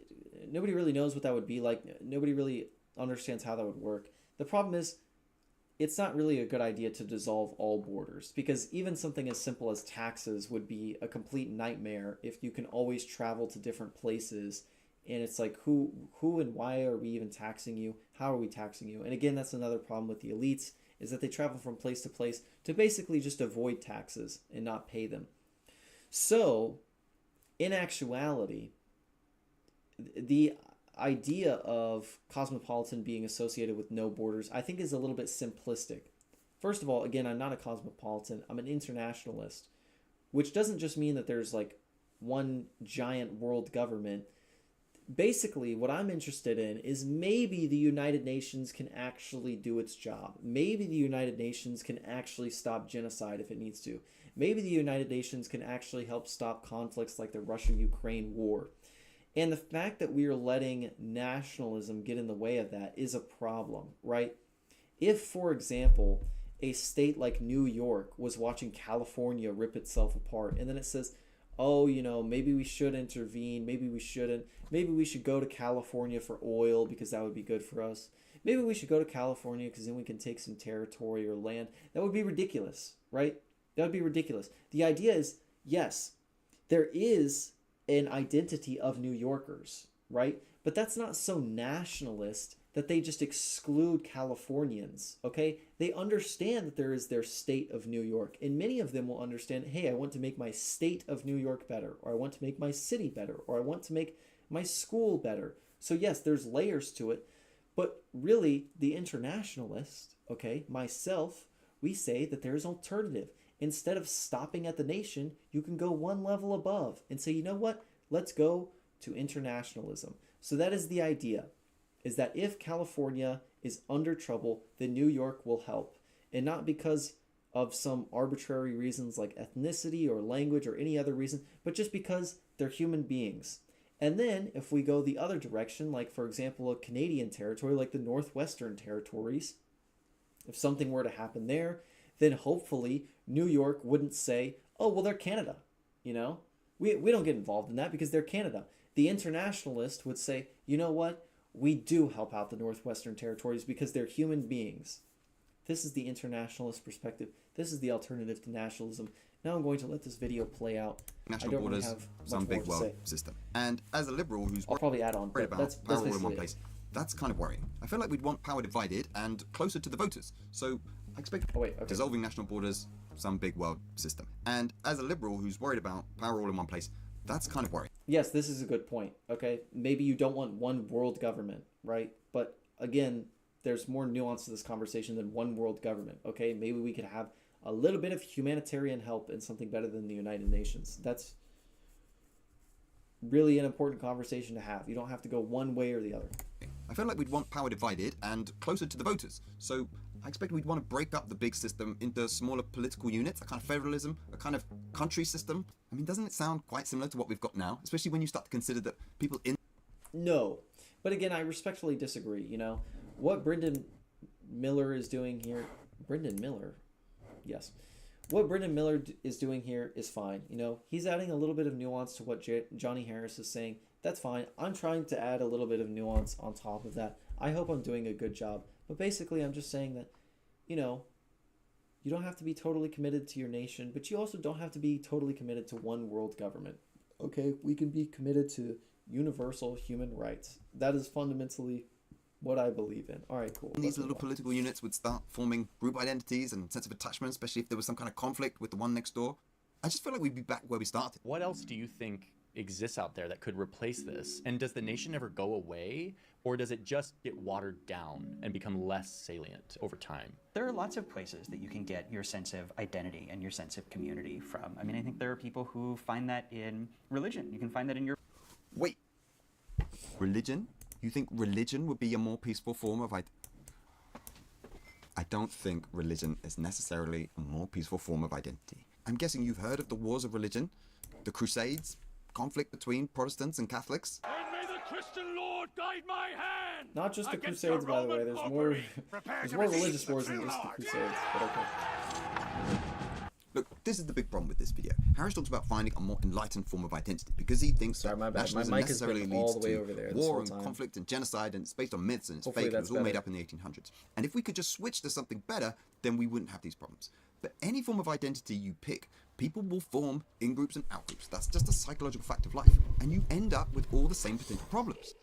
really knows what that would be like. Nobody really understands how that would work. The problem is it's not really a good idea to dissolve all borders because even something as simple as taxes would be a complete nightmare if you can always travel to different places and it's like who and why are we even taxing you? How are we taxing you? And again, that's another problem with the elites is that they travel from place to place to basically just avoid taxes and not pay them. So, in actuality, the idea of cosmopolitan being associated with no borders, I think is a little bit simplistic. First of all, again, I'm not a cosmopolitan. I'm an internationalist, which doesn't just mean that there's like one giant world government. Basically, what I'm interested in is maybe the United Nations can actually do its job. Maybe the United Nations can actually stop genocide if it needs to. Maybe the United Nations can actually help stop conflicts like the Russia-Ukraine war. And the fact that we are letting nationalism get in the way of that is a problem, right? If, for example, a state like New York was watching California rip itself apart, and then it says, oh, you know, maybe we should intervene, maybe we shouldn't, maybe we should go to California for oil because that would be good for us. Maybe we should go to California because then we can take some territory or land. That would be ridiculous, right? That would be ridiculous. The idea is, yes, there is an identity of New Yorkers, right? But that's not so nationalist that they just exclude Californians, okay? They understand that there is their state of New York, and many of them will understand, hey, I want to make my state of New York better, or I want to make my city better, or I want to make my school better. So yes, there's layers to it, but really the internationalist, okay, myself, we say that there's an alternative. Instead of stopping at the nation, you can go one level above and say, you know what, let's go to internationalism. So that is the idea, is that if California is under trouble, then New York will help. And not because of some arbitrary reasons like ethnicity or language or any other reason, but just because they're human beings. And then if we go the other direction, like for example, a Canadian territory like the Northwestern Territories, if something were to happen there, then hopefully New York wouldn't say, oh, well, they're Canada. You know, we don't get involved in that because they're Canada. The internationalist would say, you know what? We do help out the Northwestern Territories because they're human beings. This is the internationalist perspective. This is the alternative to nationalism. Now I'm going to let this video play out. National borders, some big world system. And as a liberal who's I'll probably add on, worried but about power all in one it. place, that's kind of worrying. I feel like we'd want power divided and closer to the voters. So I expect dissolving national borders, some big world system. And as a liberal who's worried about power all in one place, that's kind of worrying. Yes, this is a good point, okay? Maybe you don't want one world government, right? But again, there's more nuance to this conversation than one world government, okay? Maybe we could have a little bit of humanitarian help and something better than the United Nations. That's really an important conversation to have. You don't have to go one way or the other. I feel like we'd want power divided and closer to the voters. So I expect we'd want to break up the big system into smaller political units, a kind of federalism, a kind of country system. I mean, doesn't it sound quite similar to what we've got now? Especially when you start to consider that people in... No. But again, I respectfully disagree, you know? What Brendan Miller is doing here... Brendan Miller? Yes. What Brendan Miller is doing here is fine. You know, he's adding a little bit of nuance to what Johnny Harris is saying. That's fine. I'm trying to add a little bit of nuance on top of that. I hope I'm doing a good job. But basically, I'm just saying that, you know, you don't have to be totally committed to your nation, but you also don't have to be totally committed to one world government. Okay, we can be committed to universal human rights. That is fundamentally what I believe in. All right, cool. These little political units would start forming group identities and sense of attachment, especially if there was some kind of conflict with the one next door. I just feel like we'd be back where we started. What else do you think exists out there that could replace this? And does the nation ever go away, or does it just get watered down and become less salient over time? There are lots of places that you can get your sense of identity and your sense of community from. I mean, I think there are people who find that in religion. You can find that in your... Wait. Religion? You think religion would be a more peaceful form of... I don't think religion is necessarily a more peaceful form of identity. I'm guessing you've heard of the wars of religion, the Crusades, conflict between Protestants and Catholics. And may the Christian Lord guide my hand. Not just the Crusades, by the way. There's more religious wars than just the Crusades. But okay. Look, this is the big problem with this video. Harris talks about finding a more enlightened form of identity because he thinks that nationalism necessarily leads to war and conflict and genocide, and it's based on myths and it's fake. It was all made up in the 1800s. And if we could just switch to something better, then we wouldn't have these problems. But any form of identity you pick, people will form in-groups and out-groups. That's just a psychological fact of life. And you end up with all the same potential problems.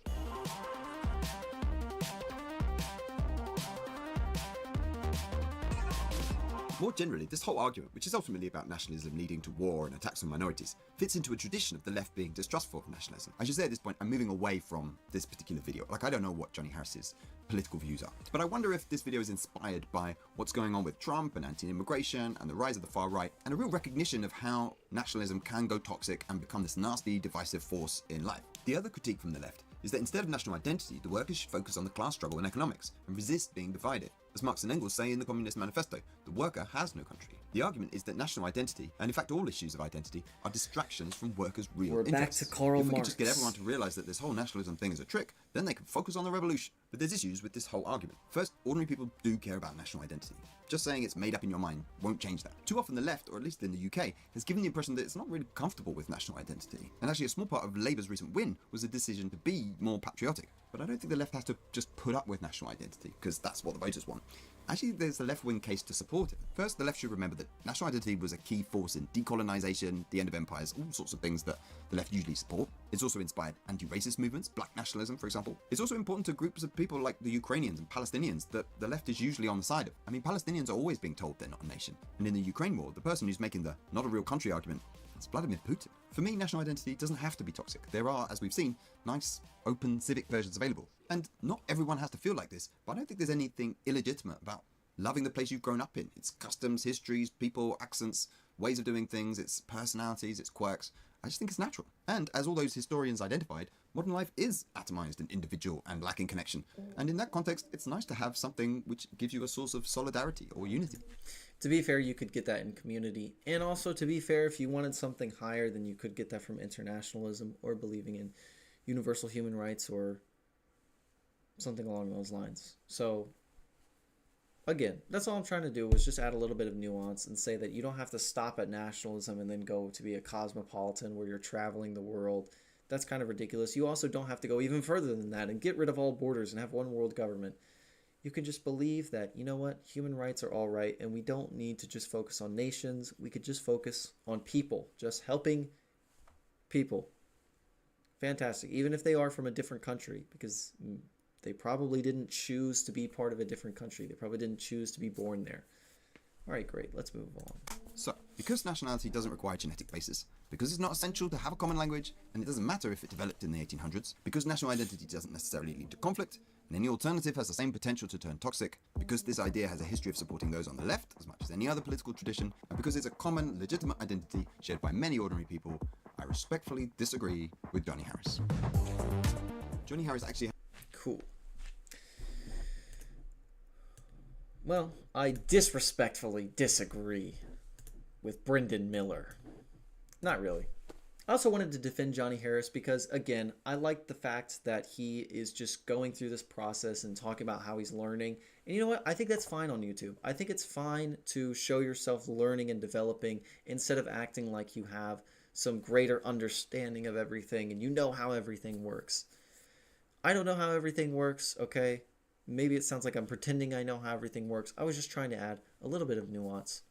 More generally, this whole argument, which is ultimately about nationalism leading to war and attacks on minorities, fits into a tradition of the left being distrustful of nationalism. I should say at this point, I'm moving away from this particular video. Like, I don't know what Johnny Harris's political views are, but I wonder if this video is inspired by what's going on with Trump and anti-immigration and the rise of the far right, and a real recognition of how nationalism can go toxic and become this nasty, divisive force in life. The other critique from the left is that instead of national identity, the workers should focus on the class struggle and economics and resist being divided. As Marx and Engels say in the Communist Manifesto, the worker has no country. The argument is that national identity, and in fact all issues of identity, are distractions from workers' real We're interests. back to Karl If we could Marx. just get everyone to realise that this whole nationalism thing is a trick, then they can focus on the revolution. But there's issues with this whole argument. First, ordinary people do care about national identity. Just saying it's made up in your mind won't change that. Too often the left, or at least in the UK, has given the impression that it's not really comfortable with national identity. And actually a small part of Labour's recent win was a decision to be more patriotic. But I don't think the left has to just put up with national identity, because that's what the voters want. Actually, there's a left-wing case to support it. First, the left should remember that national identity was a key force in decolonisation, the end of empires, all sorts of things that the left usually support. It's also inspired anti-racist movements, black nationalism, for example. It's also important to groups of people like the Ukrainians and Palestinians that the left is usually on the side of. I mean, Palestinians are always being told they're not a nation. And in the Ukraine war, the person who's making the not a real country argument, that's Vladimir Putin. For me, national identity doesn't have to be toxic. There are, as we've seen, nice, open, civic versions available. And not everyone has to feel like this, but I don't think there's anything illegitimate about loving the place you've grown up in. Its customs, histories, people, accents, ways of doing things, its personalities, its quirks. I just think it's natural. And as all those historians identified, modern life is atomized and individual and lacking connection. And in that context, it's nice to have something which gives you a source of solidarity or unity. To be fair, you could get that in community. And also, to be fair, if you wanted something higher, then you could get that from internationalism or believing in universal human rights or something along those lines. So, again, that's all I'm trying to do, is just add a little bit of nuance and say that you don't have to stop at nationalism and then go to be a cosmopolitan where you're traveling the world. That's kind of ridiculous. You also don't have to go even further than that and get rid of all borders and have one world government. You can just believe that, you know what, human rights are all right, and we don't need to just focus on nations. We could just focus on people, just helping people. Fantastic. Even if they are from a different country, because they probably didn't choose to be part of a different country. They probably didn't choose to be born there. All right, great. Let's move on. So, because nationality doesn't require genetic basis, because it's not essential to have a common language, and it doesn't matter if it developed in the 1800s, because national identity doesn't necessarily lead to conflict, and any alternative has the same potential to turn toxic, because this idea has a history of supporting those on the left as much as any other political tradition, and because it's a common, legitimate identity shared by many ordinary people, I respectfully disagree with Johnny Harris. Johnny Harris actually... Cool. Well, I disrespectfully disagree with Brendan Miller. Not really. I also wanted to defend Johnny Harris because, again, I like the fact that he is just going through this process and talking about how he's learning. And you know what? I think that's fine on YouTube. I think it's fine to show yourself learning and developing instead of acting like you have some greater understanding of everything and you know how everything works. I don't know how everything works, okay? Maybe it sounds like I'm pretending I know how everything works. I was just trying to add a little bit of nuance.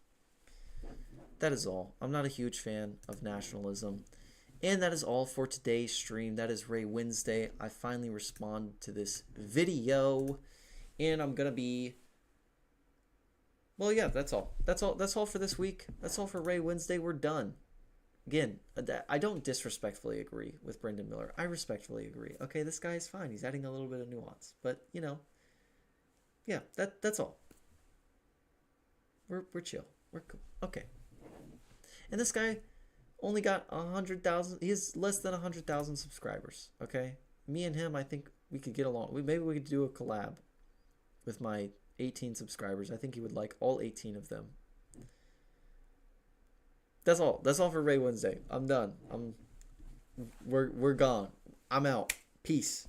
That is all. I'm not a huge fan of nationalism. And that is all for today's stream. That is Ray Wednesday. I finally responded to this video. And I'm going to be... Well, yeah, that's all. That's all for this week. That's all for Ray Wednesday. We're done. Again, I don't disrespectfully agree with Brendan Miller. I respectfully agree. Okay, this guy is fine. He's adding a little bit of nuance. But, you know, yeah, that's all. We're chill. We're cool. Okay. And this guy only got 100,000. He has less than 100,000 subscribers. Okay, me and him, I think we could get along. Maybe we could do a collab with my 18 subscribers. I think he would like all 18 of them. That's all. That's all for Ray Wednesday. I'm done. We're gone. I'm out. Peace.